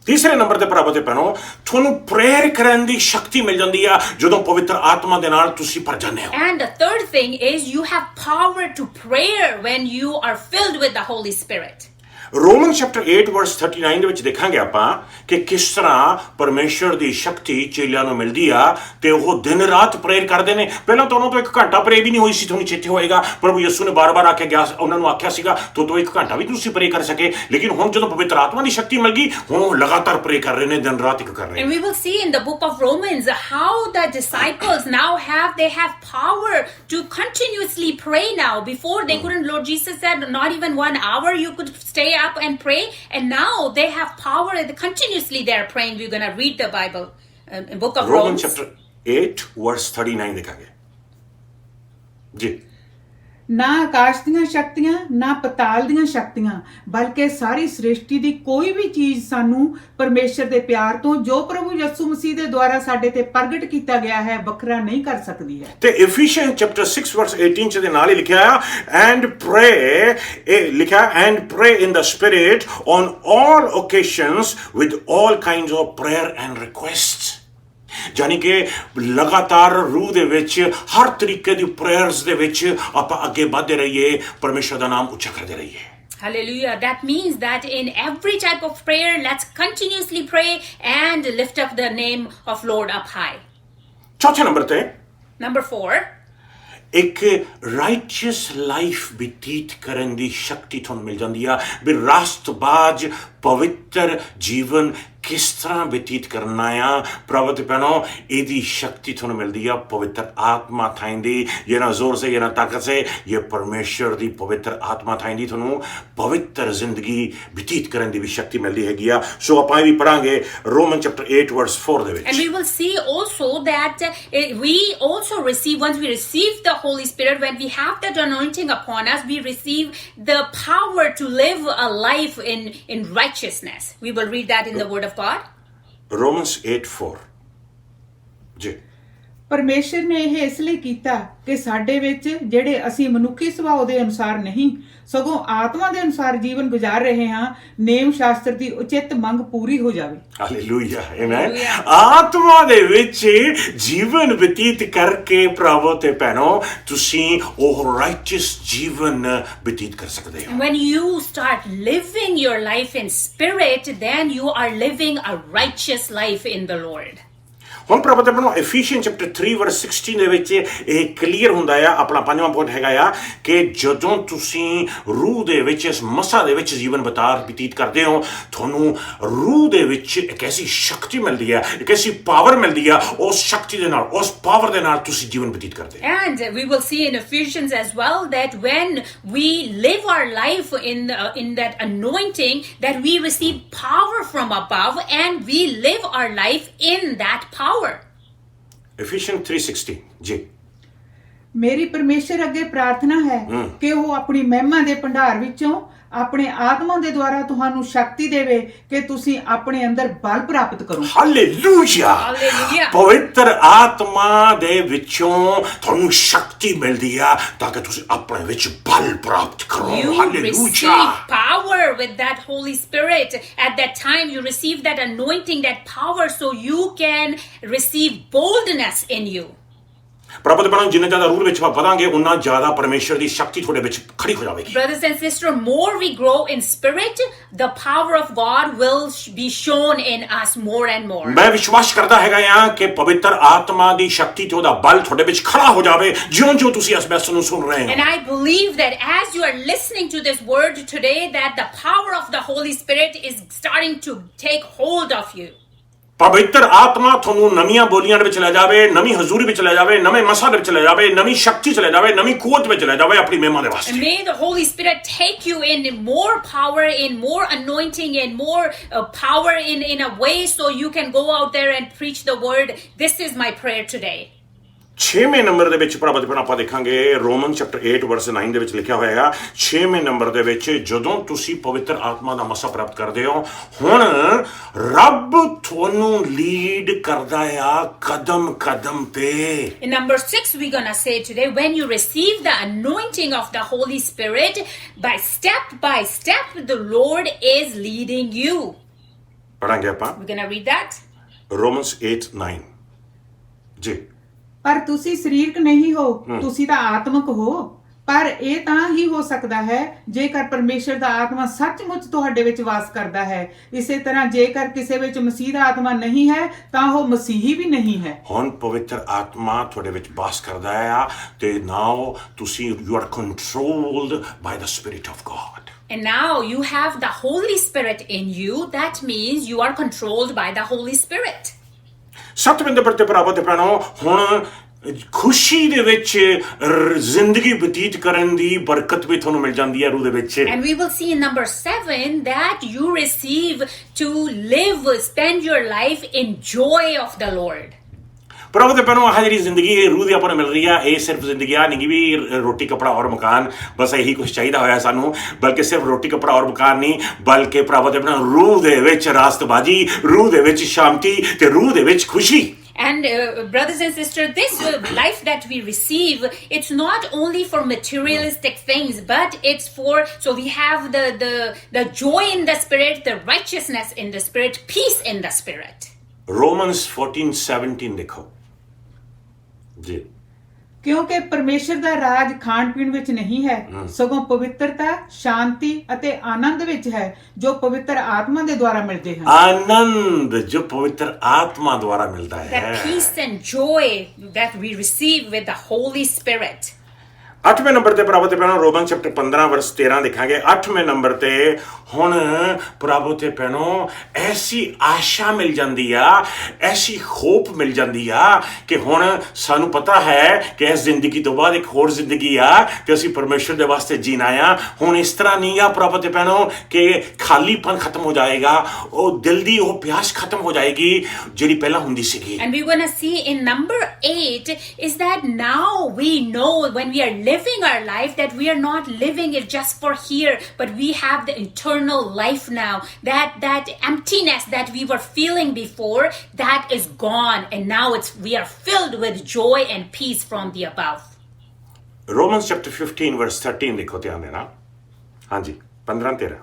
ਤੀਸਰੇ ਨੰਬਰ ਤੇ ਭਰਾਵੋ ਤੇ ਭੈਣੋ ਤੁਹਾਨੂੰ ਪ੍ਰੇਅਰ ਕਰਨ ਦੀ ਸ਼ਕਤੀ ਮਿਲ ਜਾਂਦੀ ਆ ਜਦੋਂ ਪਵਿੱਤਰ ਆਤਮਾ ਦੇ ਨਾਲ ਤੁਸੀਂ ਭਰ ਜਾਂਦੇ ਹੋ And the third thing is you have power to prayer when you are filled with the Holy Spirit. Roman chapter 8 ਵਰਸ 39 ਦੇ ਵਿੱਚ ਦੇਖਾਂਗੇ ਆਪਾਂ ਕਿ ਕਿਸ ਤਰ੍ਹਾਂ ਪਰਮੇਸ਼ਰ ਦੀ ਸ਼ਕਤੀ ਚੇਲਿਆਂ ਨੂੰ ਮਿਲਦੀ ਆ ਤੇ ਉਹ ਦਿਨ ਰਾਤ ਪ੍ਰੇਅਰ ਕਰਦੇ ਨੇ ਪਹਿਲਾਂ ਤਾਂ ਉਹਨਾਂ ਤੋਂ 1 ਘੰਟਾ ਪ੍ਰੇਅਰ ਵੀ ਨਹੀਂ ਹੋਈ ਸੀ ਤੁਹਾਨੂੰ ਚੇਤੇ ਹੋਏਗਾ ਪ੍ਰਭੂ ਯਿਸੂ ਨੇ ਬਾਰ-ਬਾਰ ਆ ਕੇ ਗਿਆ ਉਹਨਾਂ ਨੂੰ ਆਖਿਆ ਸੀਗਾ ਤੋਂ 1 ਘੰਟਾ ਵੀ ਤੁਸੀਂ ਪ੍ਰੇਅਰ ਕਰ ਸਕੇ ਲੇਕਿਨ ਹੁਣ ਜਦੋਂ ਪਵਿੱਤਰ ਆਤਮਾ ਦੀ ਸ਼ਕਤੀ ਮਿਲ ਗਈ ਹੁਣ ਉਹ ਲਗਾਤਾਰ ਪ੍ਰੇਅਰ ਕਰ ਰਹੇ ਨੇ ਦਿਨ ਰਾਤ ਇੱਕ ਕਰ ਰਹੇ ਨੇ And we will see in the book of Romans how the disciples now have power to continuously pray now. Before they couldn't, Lord Jesus said not even 1 hour you could stay up and pray, and now they have power and continuously they are praying. We're going to read the Bible in book of Romans Romans chapter 8 verse 39 ਦੇਖਾਂਗੇ ਜੀ ਨਾ ਆਕਾਸ਼ ਦੀਆਂ ਸ਼ਕਤੀਆਂ ਨਾ ਪਤਾਲ ਦੀਆਂ ਸ਼ਕਤੀਆਂ ਬਲਕਿ ਸਾਰੀ ਸ੍ਰਿਸ਼ਟੀ ਦੀ ਕੋਈ ਵੀ ਚੀਜ਼ ਸਾਨੂੰ ਪਰਮੇਸ਼ਰ ਦੇ ਪਿਆਰ ਤੋਂ ਜੋ ਪ੍ਰਭੂ ਯਿਸੂ ਮਸੀਹ ਦੇ ਦੁਆਰਾ ਸਾਡੇ ਤੇ ਪ੍ਰਗਟ ਕੀਤਾ ਗਿਆ ਹੈ ਵੱਖਰਾ ਨਹੀਂ ਕਰ ਸਕਦੀ ਹੈ ਤੇ ਇਫੀਸ਼ੀਅਨ ਚੈਪਟਰ 6 ਵਰਸ 18 ਚ ਦੇ ਨਾਲ ਹੀ ਲਿਖਿਆ ਆ and pray in the spirit on all occasions with all kinds of prayer and requests ਜਾਨੀ ਕਿ ਲਗਾਤਾਰ ਰੂਹ ਦੇ ਵਿੱਚ ਹਰ ਤਰੀਕੇ ਦੀ ਪ੍ਰੇਅਰਸ ਦੇ ਵਿੱਚ ਆਪਾਂ ਅੱਗੇ ਵਧਦੇ ਰਹੀਏ ਪਰਮੇਸ਼ਰ ਦਾ ਨਾਮ ਉੱਚਾ ਕਰਦੇ ਰਹੀਏ Hallelujah. That means that in every type of prayer, let's continuously pray and lift up the name of Lord up high. ਚੌਥੇ ਨੰਬਰ ਤੇ Number 4. ਇੱਕ ਰਾਈਚੀਅਸ ਲਾਈਫ ਬਤੀਤ ਕਰਨ ਦੀ ਸ਼ਕਤੀ ਤੁਹਾਨੂੰ ਮਿਲ ਜਾਂਦੀ ਆ ਵੀ ਰਾਸਤਬਾਜ਼ ਪਵਿੱਤਰ ਜੀਵਨ ਕਿਸ ਤਰ੍ਹਾਂ ਬਤੀਤ ਕਰਨਾ ਆ ਪ੍ਰਭੂ ਤੇ ਭੈਣੋ ਇਹਦੀ ਸ਼ਕਤੀ ਤੁਹਾਨੂੰ ਮਿਲਦੀ ਆ ਪਵਿੱਤਰ ਆਤਮਾ ਥਾਈਂਦੀ ਜਿਹੜਾ ਜ਼ੋਰ ਸੇ ਜਿਹੜਾ ਤਾਕਤ ਸੇ ਇਹ ਪਰਮੇਸ਼ਰ ਦੀ ਪਵਿੱਤਰ ਆਤਮਾ ਥਾਈਂਦੀ ਤੁਹਾਨੂੰ ਪਵਿੱਤਰ ਜ਼ਿੰਦਗੀ ਬਤੀਤ ਕਰਨ ਦੀ ਵੀ ਸ਼ਕਤੀ ਮਿਲਦੀ ਹੈਗੀ ਆ ਸੋ ਆਪਾਂ ਇਹ ਵੀ ਪੜਾਂਗੇ ਰੋਮਨ ਚੈਪਟਰ 8 ਵਰਸ 4 ਦੇ ਵਿੱਚ And we will see also that we also receive, once we receive the Holy Spirit, when we have that anointing upon us, we receive the power to live a life in righteousness. We will read that in the Word of God. Romans 8:4 ਜੀ ਪਰਮੇਸ਼ਰ ਨੇ ਇਹ ਇਸ ਲਈ ਕੀਤਾ ਕਿ ਸਾਡੇ ਵਿੱਚ ਜਿਹੜੇ ਅਸੀਂ ਮਨੁੱਖੀ ਸੁਭਾਅ ਦੇ ਅਨੁਸਾਰ ਨਹੀਂ ਸਗੋਂ ਆਤਮਾ ਦੇ ਅਨੁਸਾਰ ਜੀਵਨ ਗੁਜ਼ਾਰ ਰਹੇ ਹਾਂ ਨੇਮ ਸ਼ਾਸਤਰ ਦੀ ਉਚਿਤ ਮੰਗ ਪੂਰੀ ਹੋ ਜਾਵੇ ਹਾਲੇਲੂਇਆ ਆਮੇਨ ਆਤਮਾ ਦੇ ਵਿੱਚ ਜੀਵਨ ਬਤੀਤ ਕਰਕੇ ਪ੍ਰਭੂ ਤੇ ਭੈਣੋ ਤੁਸੀਂ ਉਹ ਰਾਈਚਸ ਜੀਵਨ ਬਤੀਤ ਕਰ ਸਕਦੇ ਹੋ When you start living your life in spirit, then you are living a righteous life in the Lord. ਹੁਣ ਪ੍ਰਭੂ ਤੇ ਭੈਣੋ ਐਫੀਸ਼ੀਅਨ ਚੈਪਟਰ 3 ਵਰਸ 16 ਦੇ ਵਿੱਚ ਇਹ ਕਲੀਅਰ ਹੁੰਦਾ ਆ ਆਪਣਾ ਪੰਜਵਾਂ ਪੁਆਇੰਟ ਹੈਗਾ ਆ ਕਿ ਜਦੋਂ ਤੁਸੀਂ ਰੂਹ ਦੇ ਵਿੱਚ ਇਸ ਮਸਾ ਦੇ ਵਿੱਚ ਜੀਵਨ ਬਤੀਤ ਕਰਦੇ ਹੋ ਤੁਹਾਨੂੰ ਰੂਹ ਦੇ ਵਿੱਚ ਇੱਕ ਐਸੀ ਸ਼ਕਤੀ ਮਿਲਦੀ ਹੈ ਇੱਕ ਐਸੀ ਪਾਵਰ ਮਿਲਦੀ ਆ ਉਸ ਸ਼ਕਤੀ ਦੇ ਨਾਲ ਉਸ ਪਾਵਰ ਦੇ ਨਾਲ ਤੁਸੀਂ ਜੀਵਨ ਬਤੀਤ ਕਰਦੇ ਹੋ And we will see in Ephesians as well that when we live our life in that anointing, that we receive power from above and we live our life in that power. ਐਫੀਸ਼ੀਅਨ 3:16 ਜੀ ਮੇਰੀ ਪਰਮੇਸ਼ਰ ਅੱਗੇ ਪ੍ਰਾਰਥਨਾ ਹੈ ਕਿ ਉਹ ਆਪਣੀ ਮਹਿਮਾ ਦੇ ਭੰਡਾਰ ਵਿੱਚੋਂ ਆਪਣੇ ਆਤਮਾ ਦੇ ਦੁਆਰਾ ਤੁਹਾਨੂੰ ਸ਼ਕਤੀ ਦੇਵੇ ਕਿ ਤੁਸੀਂ ਆਪਣੇ ਅੰਦਰ ਬਲ ਪ੍ਰਾਪਤ ਕਰੋ ਹਾਲੇਲੂਇਆ ਪਵਿੱਤਰ ਆਤਮਾ ਦੇ ਵਿੱਚੋਂ ਤੁਹਾਨੂੰ ਸ਼ਕਤੀ ਮਿਲਦੀ ਆ ਤਾਂ ਕਿ ਤੁਸੀਂ ਆਪਣੇ ਵਿੱਚ ਬਲ ਪ੍ਰਾਪਤ ਕਰੋ You receive power with that Holy Spirit. At that time you receive that anointing, that power, so you can receive boldness in you. ਪ੍ਰਭੂ ਦੇ ਭੈਣੋ ਜਿੰਨਾ ਜ਼ਿਆਦਾ ਰੂਹ ਵਿੱਚ ਵਧਾਂਗੇ ਉਨਾ ਜ਼ਿਆਦਾ ਪਰਮੇਸ਼ਰ ਦੀ ਸ਼ਕਤੀ ਤੁਹਾਡੇ ਵਿੱਚ ਖੜੀ ਹੋ ਜਾਵੇਗੀ Brothers and sisters, more we grow in spirit, the power of God will be shown in us more and more. ਮੈਂ ਵਿਸ਼ਵਾਸ ਕਰਦਾ ਹੈਗਾ ਆ ਕਿ ਪਵਿੱਤਰ ਆਤਮਾ ਦੀ ਸ਼ਕਤੀ ਤੇ ਉਹਦਾ ਬਲ ਤੁਹਾਡੇ ਵਿੱਚ ਖੜਾ ਹੋ ਜਾਵੇ ਜਿਉਂ-ਜਿਉਂ ਤੁਸੀਂ ਇਸ ਮੈਸੇਜ ਨੂੰ ਸੁਣ ਰਹੇ ਹੋ And I believe that as you are listening to this word today, that the power of the Holy Spirit is starting to take hold of you. ਪਵਿੱਤਰ ਆਤਮਾ ਤੁਹਾਨੂੰ ਨਵੀਆਂ ਬੋਲੀਆਂ ਦੇ ਵਿੱਚ ਲੈ ਜਾਵੇ ਨਵੀਂ ਹਜ਼ੂਰੀ ਵਿੱਚ ਲੈ ਜਾਵੇ ਨਵੇਂ ਮਸਾ ਦੇ ਵਿੱਚ ਲੈ ਜਾਵੇ ਨਵੀਂ ਸ਼ਕਤੀ ਚ ਲੈ ਜਾਵੇ ਨਵੀਂ ਕੂਵਤ ਵਿੱਚ ਲੈ ਜਾਵੇ ਆਪਣੀ ਮਹਿਮਾ ਦੇ ਵਾਸਤੇ And may the Holy Spirit take you in more power, in more anointing, in more power in a way so you can go out there and preach the word. This is my prayer today. 6ਵੇਂ ਨੰਬਰ ਦੇ ਵਿੱਚ ਪ੍ਰਭੂ ਦੇ ਭੈਣੋ ਆਪਾਂ ਦੇਖਾਂਗੇ ਰੋਮਨ ਚੈਪਟਰ 8 ਵਰਸ 9 ਦੇ ਵਿੱਚ ਲਿਖਿਆ ਹੋਇਆ ਹੈ 6ਵੇਂ ਨੰਬਰ ਦੇ ਵਿੱਚ ਜਦੋਂ ਤੁਸੀਂ ਪਵਿੱਤਰ ਆਤਮਾ ਦਾ ਮਸਾ ਪ੍ਰਾਪਤ ਕਰਦੇ ਹੋ ਹੁਣ ਰੱਬ ਤੁਹਾਨੂੰ ਲੀਡ ਕਰਦਾ ਆ ਕਦਮ ਕਦਮ ਤੇ In number 6, we're going to say today, when you receive the anointing of the Holy Spirit, by step, the Lord is leading you. ਪੜਾਂਗੇ ਆਪਾਂ We're going to read that. ਰੋਮਨਸ 8:9 ਜੀ ਪਰ ਤੁਸੀਂ ਸਰੀਰਕ ਨਹੀਂ ਹੋ ਤੁਸੀਂ ਤਾਂ ਆਤਮਿਕ ਹੋ ਪਰ ਇਹ ਤਾਂ ਹੀ ਹੋ ਸਕਦਾ ਹੈ ਜੇਕਰ ਪਰਮੇਸ਼ਰ ਦਾ ਆਤਮਾ ਸੱਚਮੁੱਚ ਤੁਹਾਡੇ ਵਿੱਚ ਵਾਸ ਕਰਦਾ ਹੈ ਇਸੇ ਤਰ੍ਹਾਂ ਜੇਕਰ ਕਿਸੇ ਵਿੱਚ ਮਸੀਹ ਦਾ ਆਤਮਾ ਨਹੀਂ ਹੈ ਤਾਂ ਉਹ ਮਸੀਹੀ ਵੀ ਨਹੀਂ ਹੈ ਹੁਣ ਪਵਿੱਤਰ ਆਤਮਾ ਤੁਹਾਡੇ ਵਿੱਚ ਵਾਸ ਕਰਦਾ ਆ ਤੇ ਨਾਓ ਤੁਸੀਂ you are controlled by the spirit of God And now you have the Holy Spirit in you. That means you are controlled by the Holy Spirit. ਸਤਿਵਿੰਦ ਪ੍ਰਤੀ ਪ੍ਰਾਪਤ ਭੈਣੋ ਹੁਣ ਖੁਸ਼ੀ ਦੇ ਵਿੱਚ ਜ਼ਿੰਦਗੀ ਬਤੀਤ ਕਰਨ ਦੀ ਬਰਕਤ ਵੀ ਤੁਹਾਨੂੰ ਮਿਲ ਜਾਂਦੀ ਹੈ ਰੂਹ ਦੇ ਵਿੱਚ And we will see in number 7 that you receive to spend your life in joy of the Lord. ਪ੍ਰਭੂ ਦੇ ਭੈਣੋ ਆਹ ਜਿਹੜੀ ਜ਼ਿੰਦਗੀ ਰੂਹ ਦੀ ਆਪਾਂ ਨੂੰ ਮਿਲ ਰਹੀ ਆ ਇਹ ਸਿਰਫ ਜ਼ਿੰਦਗੀ ਆ ਨਹੀਂ ਵੀ ਰੋਟੀ ਕੱਪੜਾ ਔਰ ਮਕਾਨ ਬਸ ਇਹੀ ਕੁਝ ਚਾਹੀਦਾ ਹੋਇਆ ਸਾਨੂੰ ਬਲਕਿ ਸਿਰਫ ਰੋਟੀ ਕੱਪੜਾ ਔਰ ਮਕਾਨ ਨਹੀਂ ਬਲਕਿ ਪ੍ਰਭੂ ਦੇ ਭੈਣੋ ਰੂਹ ਦੇ ਵਿੱਚ ਰਾਸਤਬਾਜ਼ੀ ਰੂਹ ਦੇ ਵਿੱਚ ਸ਼ਾਂਤੀ ਤੇ ਰੂਹ ਦੇ ਵਿੱਚ ਖੁਸ਼ੀ And brothers and sisters, this life that we receive, it's not only for materialistic things, but it's for, so we have the joy in the Spirit, the righteousness in the Spirit, peace in the Spirit. Romans 14:17 ਦੇਖੋ ਜੀ ਕਿਉਂਕਿ ਪਰਮੇਸ਼ਰ ਦਾ ਰਾਜ ਖਾਣ ਪੀਣ ਵਿੱਚ ਨਹੀਂ ਹੈ ਸਗੋਂ ਪਵਿੱਤਰਤਾ ਸ਼ਾਂਤੀ ਅਤੇ ਆਨੰਦ ਵਿੱਚ ਹੈ ਜੋ ਪਵਿੱਤਰ ਆਤਮਾ ਦੇ ਦੁਆਰਾ ਮਿਲਦੇ ਹਨ ਆਨੰਦ ਜੋ ਪਵਿੱਤਰ ਆਤਮਾ ਦੁਆਰਾ ਮਿਲਦਾ ਹੈ That peace and joy that we receive with the Holy Spirit. 8ਵੇਂ ਨੰਬਰ ਤੇ ਪ੍ਰਭੂ ਤੇ ਭੈਣੋ ਰੋਮਨ ਚੈਪਟਰ 15 ਵਰਸ 13 ਦੇਖਾਂਗੇ। 8ਵੇਂ ਨੰਬਰ ਤੇ ਹੁਣ ਪ੍ਰਭੂ ਤੇ ਭੈਣੋ ਐਸੀ ਆਸ਼ਾ ਮਿਲ ਜਾਂਦੀ ਆ, ਐਸੀ ਹੋਪ ਮਿਲ ਜਾਂਦੀ ਆ ਕਿ ਹੁਣ ਸਾਨੂੰ ਪਤਾ ਹੈ ਕਿ ਇਸ ਜ਼ਿੰਦਗੀ ਤੋਂ ਬਾਅਦ ਇੱਕ ਹੋਰ ਜ਼ਿੰਦਗੀ ਆ ਤੇ ਅਸੀਂ ਪਰਮੇਸ਼ਰ ਦੇ ਵਾਸਤੇ ਜੀਣਾ ਆ। ਹੁਣ ਇਸ ਤਰ੍ਹਾਂ ਨਹੀਂ ਆ ਪ੍ਰਭੂ ਤੇ ਭੈਣੋ ਕਿ ਖਾਲੀਪਨ ਖਤਮ ਹੋ ਜਾਏਗਾ, ਉਹ ਦਿਲ ਦੀ ਉਹ ਪਿਆਸ ਖਤਮ ਹੋ ਜਾਏਗੀ ਜਿਹੜੀ ਪਹਿਲਾਂ ਹੁੰਦੀ ਸੀਗੀ। And we're going to see in number 8 is that now we know when we are living our life that we are not living it just for here, but we have the eternal life now. That emptiness that we were feeling before, that is gone, and now we are filled with joy and peace from the above. Romans chapter 15 verse 13 ਦੇਖੋ ਧਿਆਨ ਦੇਣਾ। ਹਾਂਜੀ 15-13।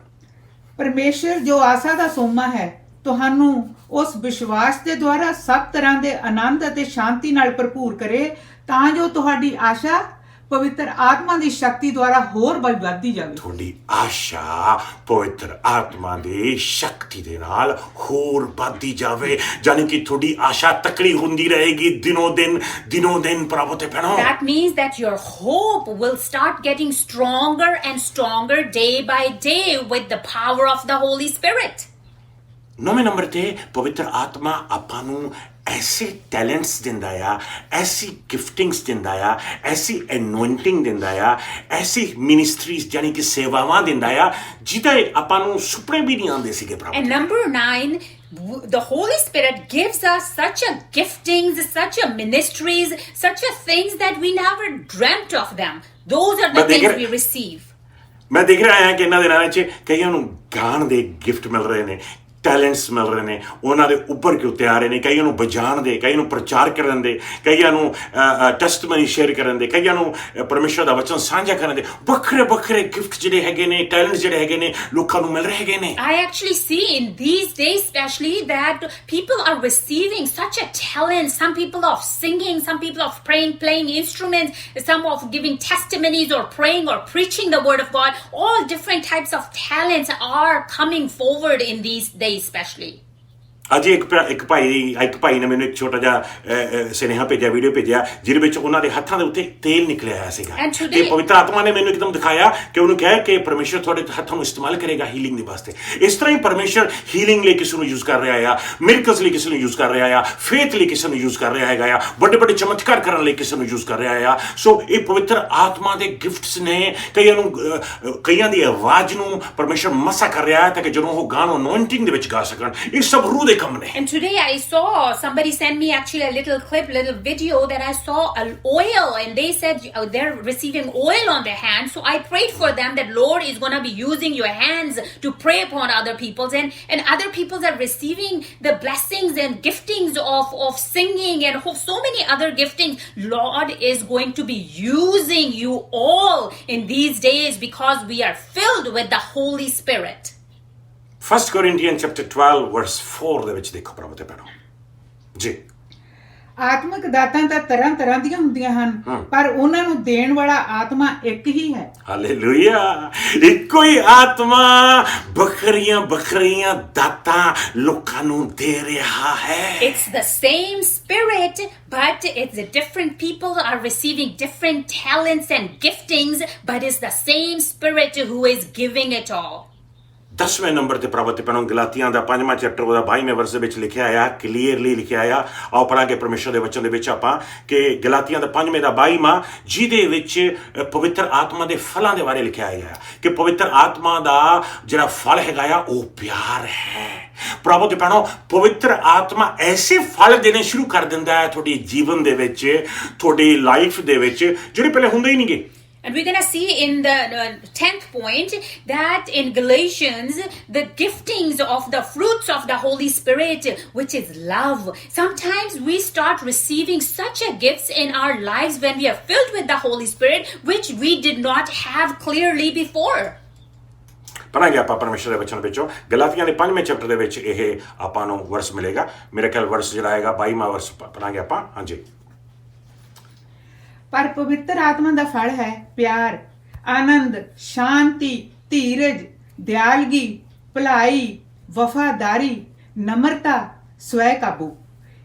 ਪਰਮੇਸ਼ਰ ਜੋ ਆਸਾ ਦਾ ਸੋਮਾ ਹੈ ਤੁਹਾਨੂੰ ਉਸ ਵਿਸ਼ਵਾਸ ਦੇ ਦੁਆਰਾ ਸਭ ਤਰ੍ਹਾਂ ਦੇ ਆਨੰਦ ਅਤੇ ਸ਼ਾਂਤੀ ਨਾਲ ਭਰਪੂਰ ਕਰੇ ਤਾਂ ਜੋ ਤੁਹਾਡੀ ਆਸ਼ਾ ਪਵਿੱਤਰ ਆਤਮਾ ਦੀ ਸ਼ਕਤੀ ਦੁਆਰਾ ਹੋਰ ਵੱਧਦੀ ਜਾਵੇ। ਤੁਹਾਡੀ ਆਸ਼ਾ ਪਵਿੱਤਰ ਆਤਮਾ ਦੀ ਸ਼ਕਤੀ ਦੇ ਨਾਲ ਹੋਰ ਵੱਧਦੀ ਜਾਵੇ, ਯਾਨੀ ਕਿ ਤੁਹਾਡੀ ਆਸ਼ਾ ਤਕੜੀ ਹੁੰਦੀ ਰਹੇਗੀ ਦਿਨੋਂ ਦਿਨ ਪ੍ਰਭੂ ਤੇ ਭੈਣੋ। That means that your hope will start getting stronger and stronger day by day with the power of the Holy Spirit. 9ਵੇਂ ਨੰਬਰ ਤੇ ਪਵਿੱਤਰ ਆਤਮਾ ਆਪਾਂ ਨੂੰ ਐਸੇ ਟੈਲੈਂਟਸ ਦਿੰਦਾ ਆ, ਐਸੀ ਗਿਫਟਿੰਗਸ ਦਿੰਦਾ ਆ, ਐਸੀ ਅਨੋਇੰਟਿੰਗ ਦਿੰਦਾ ਆ, ਐਸੀ ਮਿਨਿਸਟਰੀਜ਼ ਯਾਨੀ ਕਿ ਸੇਵਾਵਾਂ ਦਿੰਦਾ ਆ ਜਿਹਦੇ ਆਪਾਂ ਨੂੰ ਸੁਪਨੇ ਵੀ ਨਹੀਂ ਆਉਂਦੇ ਸੀਗੇ ਪ੍ਰਭੂ। And number 9, the Holy Spirit gives us such a giftings, such a ministries, such a things that we never dreamt of them. Those are the things we receive. ਮੈਂ ਦੇਖ ਰਿਹਾ ਹਾਂ ਕਿ ਇਹਨਾਂ ਦਿਨਾਂ ਵਿੱਚ ਕਈਆਂ ਨੂੰ ਗਾਣ ਦੇ ਗਿਫਟ ਮਿਲ ਰਹੇ ਨੇ, ਟੈਲੈਂਟਸ ਮਿਲ ਰਹੇ ਨੇ, ਉਹਨਾਂ ਦੇ ਉੱਪਰ ਕੇ ਉੱਤੇ ਆ ਰਹੇ ਨੇ, ਕਈਆਂ ਨੂੰ ਵਜਾਉਣ ਦੇ, ਕਈਆਂ ਨੂੰ ਪ੍ਰਚਾਰ ਕਰਨ ਦੇ, ਕਈਆਂ ਨੂੰ ਟੈਸਟਮਨੀ ਸ਼ੇਅਰ ਕਰਨ ਦੇ, ਕਈਆਂ ਨੂੰ ਪਰਮੇਸ਼ਰ ਦਾ ਵਚਨ ਸਾਂਝਾ ਕਰਨ ਦੇ ਵੱਖਰੇ ਗਿਫਟ ਜਿਹੜੇ ਹੈਗੇ ਨੇ, ਟੈਲੈਂਟਸ ਜਿਹੜੇ ਹੈਗੇ ਨੇ ਲੋਕਾਂ ਨੂੰ ਮਿਲ ਰਹੇ ਹੈਗੇ ਨੇ। I actually see in these days especially that people are receiving such a talent. Some people of singing, some people of playing instruments, some of giving testimonies or praying or preaching the word of God. All different types of talents are coming forward in these days especially. ਅੱਜ ਇੱਕ ਭਾਈ ਨੇ ਮੈਨੂੰ ਇੱਕ ਛੋਟਾ ਜਿਹਾ ਸੁਨੇਹਾ ਭੇਜਿਆ, ਵੀਡੀਓ ਭੇਜਿਆ ਜਿਹਦੇ ਵਿੱਚ ਉਹਨਾਂ ਦੇ ਹੱਥਾਂ ਦੇ ਉੱਤੇ ਤੇਲ ਨਿਕਲਿਆ ਆਇਆ ਸੀਗਾ ਤੇ ਪਵਿੱਤਰ ਆਤਮਾ ਨੇ ਮੈਨੂੰ ਇੱਕਦਮ ਦਿਖਾਇਆ ਕਿ ਉਹਨੂੰ ਕਿਹਾ ਕਿ ਪਰਮੇਸ਼ਰ ਤੁਹਾਡੇ ਹੱਥਾਂ ਨੂੰ ਇਸਤੇਮਾਲ ਕਰੇਗਾ ਹੀਲਿੰਗ ਦੇ ਵਾਸਤੇ। ਇਸ ਤਰ੍ਹਾਂ ਹੀ ਪਰਮੇਸ਼ਰ ਹੀਲਿੰਗ ਲਈ ਕਿਸੇ ਨੂੰ ਯੂਜ਼ ਕਰ ਰਿਹਾ ਆ, ਮਿਰਕਲਸ ਲਈ ਕਿਸੇ ਨੂੰ ਯੂਜ਼ ਕਰ ਰਿਹਾ ਆ, ਫੇਥ ਲਈ ਕਿਸੇ ਨੂੰ ਯੂਜ਼ ਕਰ ਰਿਹਾ ਹੈਗਾ ਆ, ਵੱਡੇ ਚਮਤਕਾਰ ਕਰਨ ਲਈ ਕਿਸੇ ਨੂੰ ਯੂਜ਼ ਕਰ ਰਿਹਾ ਆ। ਸੋ ਇਹ ਪਵਿੱਤਰ ਆਤਮਾ ਦੇ ਗਿਫਟਸ ਨੇ। ਕਈਆਂ ਦੀ ਆਵਾਜ਼ ਨੂੰ ਪਰਮੇਸ਼ਰ ਮਸਾ ਕਰ ਰਿਹਾ ਹੈ ਤਾਂ ਕਿ ਜਦੋਂ ਉਹ ਗਾਣਾ ਅਨੋਇੰਟਿੰਗ ਦੇ ਵਿੱਚ ਗਾ ਸਕਣ। ਇਹ ਸਭ ਰੂਹ ਦੇ ਕੰਮ ਨੇ। And today I saw somebody send me actually a little video that I saw an oil, and they said they're receiving oil on their hands. So I prayed for them that Lord is going to be using your hands to pray upon other people's, and other peoples are receiving the blessings and giftings of singing and of so many other giftings. Lord is going to be using you all in these days because we are filled with the Holy Spirit. 1 Corinthians chapter 12 verse 4 ਦੇ ਵਿੱਚ ਦੇਖੋ ਪ੍ਰਭੂ ਤੇ ਭੈਣੋ ਜੀ। ਆਤਮਿਕ ਦਾਤਾਂ ਤਾਂ ਤਰ੍ਹਾਂ ਦੀਆਂ ਹੁੰਦੀਆਂ ਹਨ ਪਰ ਉਹਨਾਂ ਨੂੰ ਦੇਣ ਵਾਲਾ ਆਤਮਾ ਇੱਕ ਹੀ ਹੈ। ਹਾਲੇਲੂਇਆ। ਇੱਕੋ ਹੀ ਆਤਮਾ ਵੱਖਰੀਆਂ ਦਾਤਾਂ ਲੋਕਾਂ ਨੂੰ ਦੇ ਰਿਹਾ ਹੈ। It's the same spirit, but it's the different people are receiving different talents and giftings, but it's the same spirit who is giving it all. 10ਵੇਂ ਨੰਬਰ ਤੇ ਪ੍ਰਭੂ ਤੇ ਭੈਣੋ ਗਲਾਤੀਆਂ ਦਾ 5ਵਾਂ ਚੈਪਟਰ ਉਹਦਾ 22ਵੇਂ ਵਰਸ ਦੇ ਵਿੱਚ ਲਿਖਿਆ ਆ, ਕਲੀਅਰਲੀ ਲਿਖਿਆ ਆ। ਆਓ ਪੜਾਂਗੇ ਪਰਮੇਸ਼ਰ ਦੇ ਵਚਨ ਦੇ ਵਿੱਚ ਆਪਾਂ ਕਿ ਗਲਾਤੀਆਂ ਦਾ 5ਵੇਂ ਦਾ 22ਵਾਂ ਜਿਹਦੇ ਵਿੱਚ ਪਵਿੱਤਰ ਆਤਮਾ ਦੇ ਫਲਾਂ ਦੇ ਬਾਰੇ ਲਿਖਿਆ ਆ ਕਿ ਪਵਿੱਤਰ ਆਤਮਾ ਦਾ ਜਿਹੜਾ ਫਲ ਹੈਗਾ ਆ ਉਹ ਪਿਆਰ ਹੈ। ਪ੍ਰਭੂ ਤੇ ਭੈਣੋ ਪਵਿੱਤਰ ਆਤਮਾ ਐਸੇ ਫਲ ਦੇਣੇ ਸ਼ੁਰੂ ਕਰ ਦਿੰਦਾ ਹੈ ਤੁਹਾਡੇ ਜੀਵਨ ਦੇ ਵਿੱਚ, ਤੁਹਾਡੀ ਲਾਈਫ ਦੇ ਵਿੱਚ ਜਿਹੜੇ ਪਹਿਲੇ ਹੁੰਦੇ ਹੀ ਨਹੀਂਗੇ। And we're going to see in the 10th point that in Galatians, the giftings of the fruits of the Holy Spirit, which is love. Sometimes we start receiving such a gifts in our lives when we are filled with the Holy Spirit, which we did not have clearly before. ਪੜਾਂਗੇ ਆਪਾਂ ਪਰਮੇਸ਼ਰ ਦੇ ਵਚਨ ਵਿੱਚੋਂ ਗਲਾਤੀਆਂ ਦੇ 5ਵੇਂ ਚੈਪਟਰ ਦੇ ਵਿੱਚ ਇਹ ਆਪਾਂ ਨੂੰ ਵਰਸ ਮਿਲੇਗਾ। ਮੇਰੇ ਖਿਆਲ ਵਰਸ ਜਿਹੜਾ ਹੈਗਾ 22ਵਾਂ ਵਰਸ ਪੜਾਂਗੇ ਆਪਾਂ। ਹਾਂਜੀ। ਪਰ ਪਵਿੱਤਰ ਆਤਮਾ ਦਾ ਫਲ ਹੈ ਪਿਆਰ, ਆਨੰਦ, ਸ਼ਾਂਤੀ, ਧੀਰਜ, ਦਿਆਲਗੀ, ਭਲਾਈ, ਵਫਾਦਾਰੀ, ਨਮਰਤਾ, ਸਵੈ ਕਾਬੂ।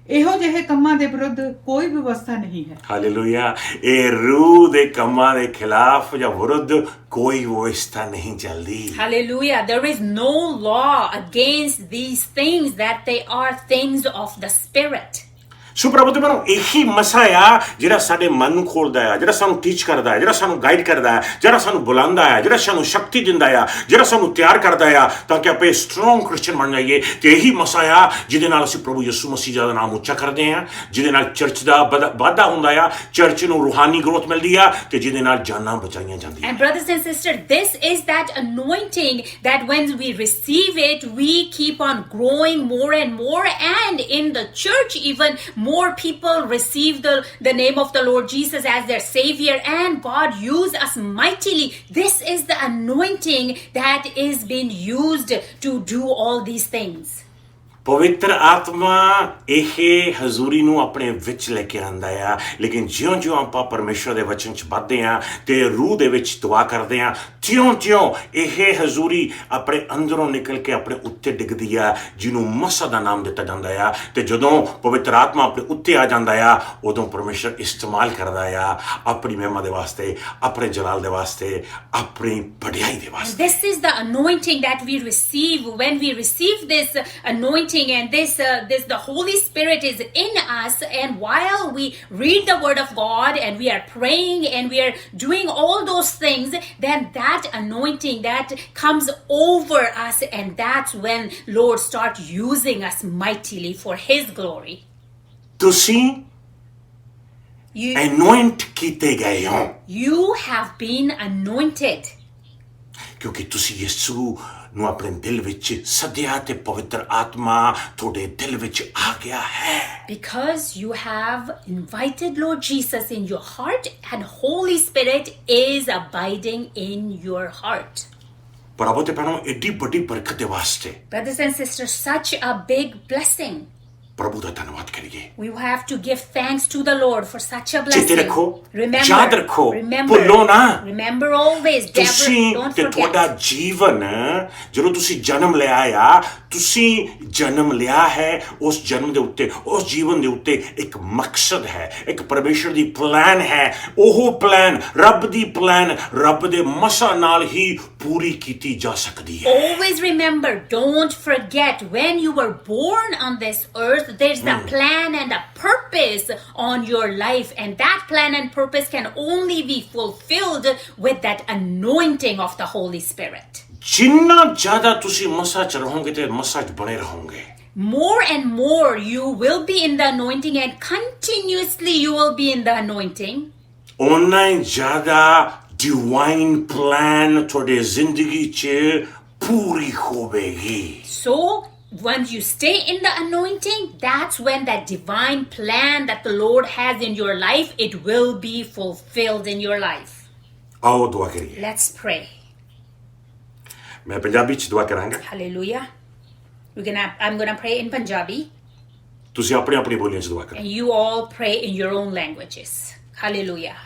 ਇਹੋ ਜਿਹੇ ਕੰਮਾਂ ਦੇ ਵਿਰੁੱਧ ਕੋਈ ਵਿਵਸਥਾ ਨਹੀਂ ਹੈ। ਹਾਲੇਲੂਇਆ। ਇਹ ਰੂਹ ਦੇ ਕੰਮਾਂ ਦੇ ਖਿਲਾਫ ਜਾਂ ਵਿਰੁੱਧ ਕੋਈ ਵਿਵਸਥਾ ਨਹੀਂ ਚੱਲਦੀ। Hallelujah. There is no law against these things, that they are things of the Spirit. ਸੋ ਪ੍ਰਭੂ ਦੇ ਮੈਨੂੰ ਇਹੀ ਮਸਾ ਆ ਜਿਹੜਾ ਸਾਡੇ ਮਨ ਨੂੰ ਖੋਲਦਾ ਆ, ਜਿਹੜਾ ਸਾਨੂੰ ਟੀਚ ਕਰਦਾ ਹੈ, ਜਿਹੜਾ ਸਾਨੂੰ ਗਾਈਡ ਕਰਦਾ ਹੈ, ਜਿਹੜਾ ਸਾਨੂੰ ਬੁਲਾਉਂਦਾ ਹੈ, ਜਿਹੜਾ ਸਾਨੂੰ ਸ਼ਕਤੀ ਦਿੰਦਾ ਆ, ਜਿਹੜਾ ਸਾਨੂੰ ਤਿਆਰ ਕਰਦਾ ਆ ਤਾਂ ਕਿ ਆਪਾਂ ਸਟਰੋਂਗ ਕ੍ਰਿਸਚੀਅਨ ਬਣ ਜਾਈਏ। ਤੇ ਇਹੀ ਮਸਾ ਆ ਜਿਹਦੇ ਨਾਲ ਅਸੀਂ ਪ੍ਰਭੂ ਯਿਸੂ ਮਸੀਹ ਦਾ ਨਾਮ ਉੱਚਾ ਕਰਦੇ ਆ, ਜਿਹਦੇ ਨਾਲ ਚਰਚ ਦਾ ਵਾਧਾ ਹੁੰਦਾ ਆ, ਚਰਚ ਨੂੰ ਰੂਹਾਨੀ ਗਰੋਥ ਮਿਲਦੀ ਆ ਤੇ ਜਿਹਦੇ ਨਾਲ ਜਾਨਾਂ ਬਚਾਈਆਂ ਜਾਂਦੀਆਂ। And brothers and sisters, this is that anointing that when we receive it, we keep on growing more and more, and in the church even more people receive the name of the Lord Jesus as their Savior, and God use us mightily. This is the anointing that is being used to do all these things. ਪਵਿੱਤਰ ਆਤਮਾ ਇਹ ਹਜ਼ੂਰੀ ਨੂੰ ਆਪਣੇ ਵਿੱਚ ਲੈ ਕੇ ਆਉਂਦਾ ਆ, ਲੇਕਿਨ ਜਿਉਂ-ਜਿਉਂ ਆਪਾਂ ਪਰਮੇਸ਼ਰ ਦੇ ਵਚਨ 'ਚ ਵੱਧਦੇ ਆ ਤੇ ਰੂਹ ਦੇ ਵਿੱਚ ਦੁਆ ਕਰਦੇ ਆ, ਤਿਉਂ-ਤਿਉਂ ਇਹ ਹਜ਼ੂਰੀ ਆਪਣੇ ਅੰਦਰੋਂ ਨਿਕਲ ਕੇ ਆਪਣੇ ਉੱਤੇ ਡਿੱਗਦੀ ਆ, ਜਿਹਨੂੰ ਮਸਾ ਦਾ ਨਾਮ ਦਿੱਤਾ ਜਾਂਦਾ ਆ। ਤੇ ਜਦੋਂ ਪਵਿੱਤਰ ਆਤਮਾ ਆਪਣੇ ਉੱਤੇ ਆ ਜਾਂਦਾ ਆ, ਉਦੋਂ ਪਰਮੇਸ਼ਰ ਇਸਤੇਮਾਲ ਕਰਦਾ ਆ ਆਪਣੀ ਮਹਿਮਾ ਦੇ ਵਾਸਤੇ, ਆਪਣੇ ਜਲਾਲ ਦੇ ਵਾਸਤੇ, ਆਪਣੀ ਵਡਿਆਈ ਦੇ ਵਾਸਤੇ। This is the anointing that we receive. When we receive this anointing, and this the Holy Spirit is in us, and while we read the Word of God and we are praying and we are doing all those things, then that anointing that comes over us, and that's when Lord start using us mightily for His glory. ਤੁਸੀਂ You ਅਨੋਇੰਟ ਕੀਤੇ ਗਏ ਹੋ you have been anointed ਕਿਉਂਕਿ ਤੁਸੀਂ ਯਿਸੂ ਨੂੰ ਆਪਣੇ ਦਿਲ ਵਿੱਚ ਸੱਦਿਆ ਤੇ ਪਵਿੱਤਰ ਆਤਮਾ ਤੁਹਾਡੇ ਦਿਲ ਵਿੱਚ ਆ ਗਿਆ ਹੈ। because you have invited Lord Jesus in your heart, and Holy Spirit is abiding in your heart. ਪ੍ਰਭੂ ਤੇ ਭੈਣੋ ਏਡੀ ਵੱਡੀ ਬਰਕਤ ਦੇ ਵਾਸਤੇ Brothers and sisters, such a big blessing. ਪ੍ਰਭੂ ਦਾ ਧੰਨਵਾਦ ਕਰੀਏ। We have to give thanks to the Lord for such a ਚੇਤੇ blessing. ਰੱਖੋ, Remember, ਯਾਦ ਰੱਖੋ, remember, ਭੁੱਲੋ ਨਾ। remember always, never, ਤੁਸੀਂ don't ਤੇ ਤੁਹਾਡਾ forget. ਜੀਵਨ ਜਦੋਂ ਤੁਸੀਂ ਜਨਮ ਲਿਆ ਆ, ਤੁਸੀਂ ਜਨਮ ਲਿਆ ਹੈ, ਉਸ ਜਨਮ ਦੇ ਉੱਤੇ, ਉਸ ਜੀਵਨ ਦੇ ਉੱਤੇ ਇੱਕ ਮਕਸਦ ਹੈ, ਇੱਕ ਪਰਮੇਸ਼ਰ ਦੀ ਪਲਾਨ ਹੈ। ਉਹ ਪਲਾਨ ਰੱਬ ਦੀ ਪਲਾਨ ਰੱਬ ਦੇ ਮਸਾ ਨਾਲ ਹੀ ਪੂਰੀ ਕੀਤੀ ਜਾ ਸਕਦੀ ਹੈ। Always remember, don't forget, when you were born on this earth, there's a plan and a purpose on your life, and that plan and purpose can only be fulfilled with that anointing of the Holy Spirit. ਜਿੰਨਾ ਜ਼ਿਆਦਾ ਤੁਸੀਂ ਮਸਾ 'ਚ ਰਹੋਗੇ ਤੇ ਮਸਾ 'ਚ ਬਣੇ ਰਹੋਗੇ। More and more you will be in the anointing, and continuously you will be in the anointing. ਓਨਾ ਹੀ ਜ਼ਿਆਦਾ ਡਿਵਾਈਨ ਪਲਾਨ ਤੁਹਾਡੇ ਜ਼ਿੰਦਗੀ 'ਚ ਪੂਰੀ ਹੋਵੇਗੀ। So once you stay in the anointing, that's when that divine plan that the Lord has in your life, it will be fulfilled in your life. ਆਓ ਦੁਆ ਕਰੀਏ। Let's pray. ਮੈਂ ਪੰਜਾਬੀ 'ਚ ਦੁਆ ਕਰਾਂਗਾ, Hallelujah. I'm gonna pray in Punjabi, ਤੁਸੀਂ ਆਪਣੀ ਆਪਣੀ ਬੋਲੀਆਂ 'ਚ ਦੁਆ ਕਰੋ। and you all pray in your own languages. Hallelujah.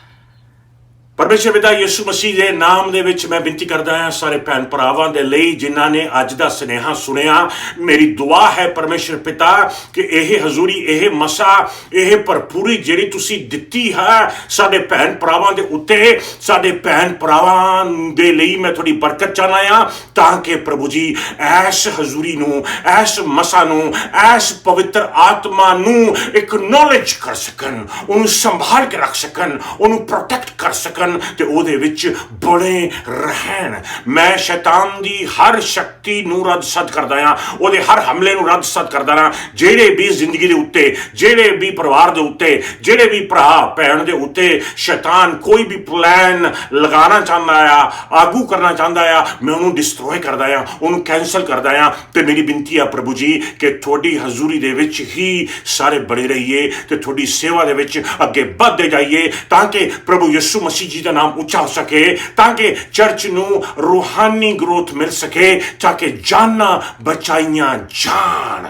ਪਰਮੇਸ਼ਰ ਪਿਤਾ ਯਿਸੂ ਮਸੀਹ ਦੇ ਨਾਮ ਦੇ ਵਿੱਚ ਮੈਂ ਬੇਨਤੀ ਕਰਦਾ ਹਾਂ ਸਾਰੇ ਭੈਣ ਭਰਾਵਾਂ ਦੇ ਲਈ ਜਿਨ੍ਹਾਂ ਨੇ ਅੱਜ ਦਾ ਸੁਨੇਹਾ ਸੁਣਿਆ। ਮੇਰੀ ਦੁਆ ਹੈ ਪਰਮੇਸ਼ਰ ਪਿਤਾ ਕਿ ਇਹ ਹਜ਼ੂਰੀ, ਇਹ ਮਸਾ, ਇਹ ਭਰਪੂਰੀ ਜਿਹੜੀ ਤੁਸੀਂ ਦਿੱਤੀ ਹੈ ਸਾਡੇ ਭੈਣ ਭਰਾਵਾਂ ਦੇ ਉੱਤੇ, ਸਾਡੇ ਭੈਣ ਭਰਾਵਾਂ ਦੇ ਲਈ ਮੈਂ ਤੁਹਾਡੀ ਬਰਕਤ ਚਾਹੁੰਦਾ ਹਾਂ ਤਾਂ ਕਿ ਪ੍ਰਭੂ ਜੀ ਐਸ ਹਜ਼ੂਰੀ ਨੂੰ, ਐਸ ਮਸਾ ਨੂੰ, ਐਸ ਪਵਿੱਤਰ ਆਤਮਾ ਨੂੰ ਐਕਨੋਲੇਜ ਕਰ ਸਕਣ, ਉਹਨੂੰ ਸੰਭਾਲ ਕੇ ਰੱਖ ਸਕਣ, ਉਹਨੂੰ ਪ੍ਰੋਟੈਕਟ ਕਰ ਸਕਣ ਤੇ ਉਹਦੇ ਵਿੱਚ ਬਣੇ ਰਹਿਣ। ਮੈਂ ਸ਼ੈਤਾਨ ਦੀ ਹਰ ਸ਼ਕਤੀ ਨੂੰ ਰੱਦ ਸੱਦ ਕਰਦਾ ਹਾਂ, ਉਹਦੇ ਹਰ ਹਮਲੇ ਨੂੰ ਰੱਦ ਸੱਦ ਕਰਦਾ ਹਾਂ। ਜਿਹੜੇ ਵੀ ਜ਼ਿੰਦਗੀ ਦੇ ਉੱਤੇ, ਜਿਹੜੇ ਵੀ ਪਰਿਵਾਰ ਦੇ ਉੱਤੇ, ਜਿਹੜੇ ਵੀ ਭਰਾ ਭੈਣ ਦੇ ਉੱਤੇ ਸ਼ੈਤਾਨ ਕੋਈ ਵੀ ਪਲਾਨ ਲਗਾਉਣਾ ਚਾਹੁੰਦਾ ਆ, ਆਗੂ ਕਰਨਾ ਚਾਹੁੰਦਾ ਆ, ਮੈਂ ਉਹਨੂੰ ਡਿਸਟਰੋਏ ਕਰਦਾ ਆ, ਉਹਨੂੰ ਕੈਂਸਲ ਕਰਦਾ ਆ। ਤੇ ਮੇਰੀ ਬੇਨਤੀ ਆ ਪ੍ਰਭੂ ਜੀ ਕਿ ਤੁਹਾਡੀ ਹਜ਼ੂਰੀ ਦੇ ਵਿੱਚ ਹੀ ਸਾਰੇ ਬਣੇ ਰਹੀਏ ਤੇ ਤੁਹਾਡੀ ਸੇਵਾ ਦੇ ਵਿੱਚ ਅੱਗੇ ਵੱਧਦੇ ਜਾਈਏ ਤਾਂ ਕਿ ਪ੍ਰਭੂ ਯਿਸੂ ਮਸੀਹ ਜੀ ਦਾ ਨਾਮ ਉੱਚਾ ਹੋ ਸਕੇ, ਤਾਂ ਕਿ ਚਰਚ ਨੂੰ ਰੂਹਾਨੀ ਗਰੋਥ ਮਿਲ ਸਕੇ, ਤਾਂ ਕਿ ਜਾਨਾਂ ਬਚਾਈਆਂ ਜਾਣ।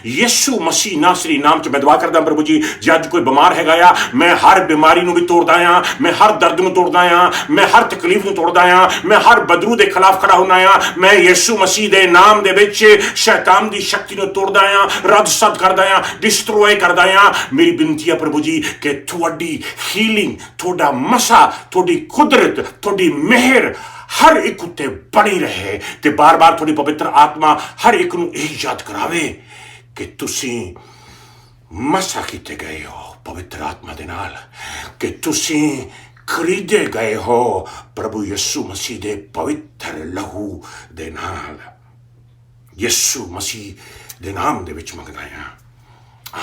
ਯਿਸੂ ਮਸੀਹ ਨਾਸਰੀ ਨਾਮ 'ਚ ਮੈਂ ਦੁਆ ਕਰਦਾ ਪ੍ਰਭੂ ਜੀ, ਜੇ ਅੱਜ ਕੋਈ ਬਿਮਾਰ ਹੈਗਾ ਆ, ਮੈਂ ਹਰ ਬਿਮਾਰੀ ਨੂੰ ਵੀ ਤੋੜਦਾ ਆ, ਮੈਂ ਹਰ ਦਰਦ ਨੂੰ ਤੋੜਦਾ ਆ, ਮੈਂ ਹਰ ਤਕਲੀਫ ਨੂੰ ਤੋੜਦਾ ਆ, ਮੈਂ ਹਰ ਬਦਰੂ ਦੇ ਖਿਲਾਫ ਖੜਾ ਹੁੰਦਾ ਆ। ਮੈਂ ਯਿਸੂ ਮਸੀਹ ਦੇ ਨਾਮ ਦੇ ਵਿੱਚ ਸ਼ੈਤਾਨ ਦੀ ਸ਼ਕਤੀ ਨੂੰ ਤੋੜਦਾ ਆ, ਰੱਦ ਸਦ ਕਰਦਾ ਆ, ਡਿਸਟਰੋਏ ਕਰਦਾ ਆ। ਮੇਰੀ ਬੇਨਤੀ ਹੈ ਪ੍ਰਭੂ ਜੀ ਕਿ ਤੁਹਾਡੀ ਹੀਲਿੰਗ, ਤੁਹਾਡਾ ਮਸਾ, ਤੁਹਾਡੀ ਕੁਦਰਤ, ਤੁਹਾਡੀ ਮਿਹਰ ਹਰ ਇੱਕ ਉੱਤੇ ਬਣੀ ਰਹੇ, ਤੇ ਬਾਰ-ਬਾਰ ਤੁਹਾਡੀ ਪਵਿੱਤਰ ਆਤਮਾ ਹਰ ਇੱਕ ਨੂੰ ਇਹ ਯਾਦ ਕਰਾਵੇ ਕਿ ਤੁਸੀਂ ਮਸਾ ਕੀਤੇ ਗਏ ਹੋ ਪਵਿੱਤਰ ਆਤਮਾ ਦੇ ਨਾਲ, ਕਿ ਤੁਸੀਂ ਖਰੀਦੇ ਗਏ ਹੋ ਪ੍ਰਭੂ ਯਿਸੂ ਮਸੀਹ ਦੇ ਪਵਿੱਤਰ ਲਹੂ ਦੇ ਨਾਲ। ਯਿਸੂ ਮਸੀਹ ਦੇ ਨਾਮ ਦੇ ਵਿੱਚ ਮੰਗਦਾ ਹਾਂ,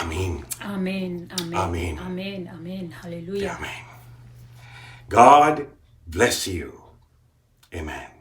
ਆਮੀਨ, Amen. Amen. Amen. Amen. Amen. Hallelujah. ਆਮੀਨ। God bless you. Amen.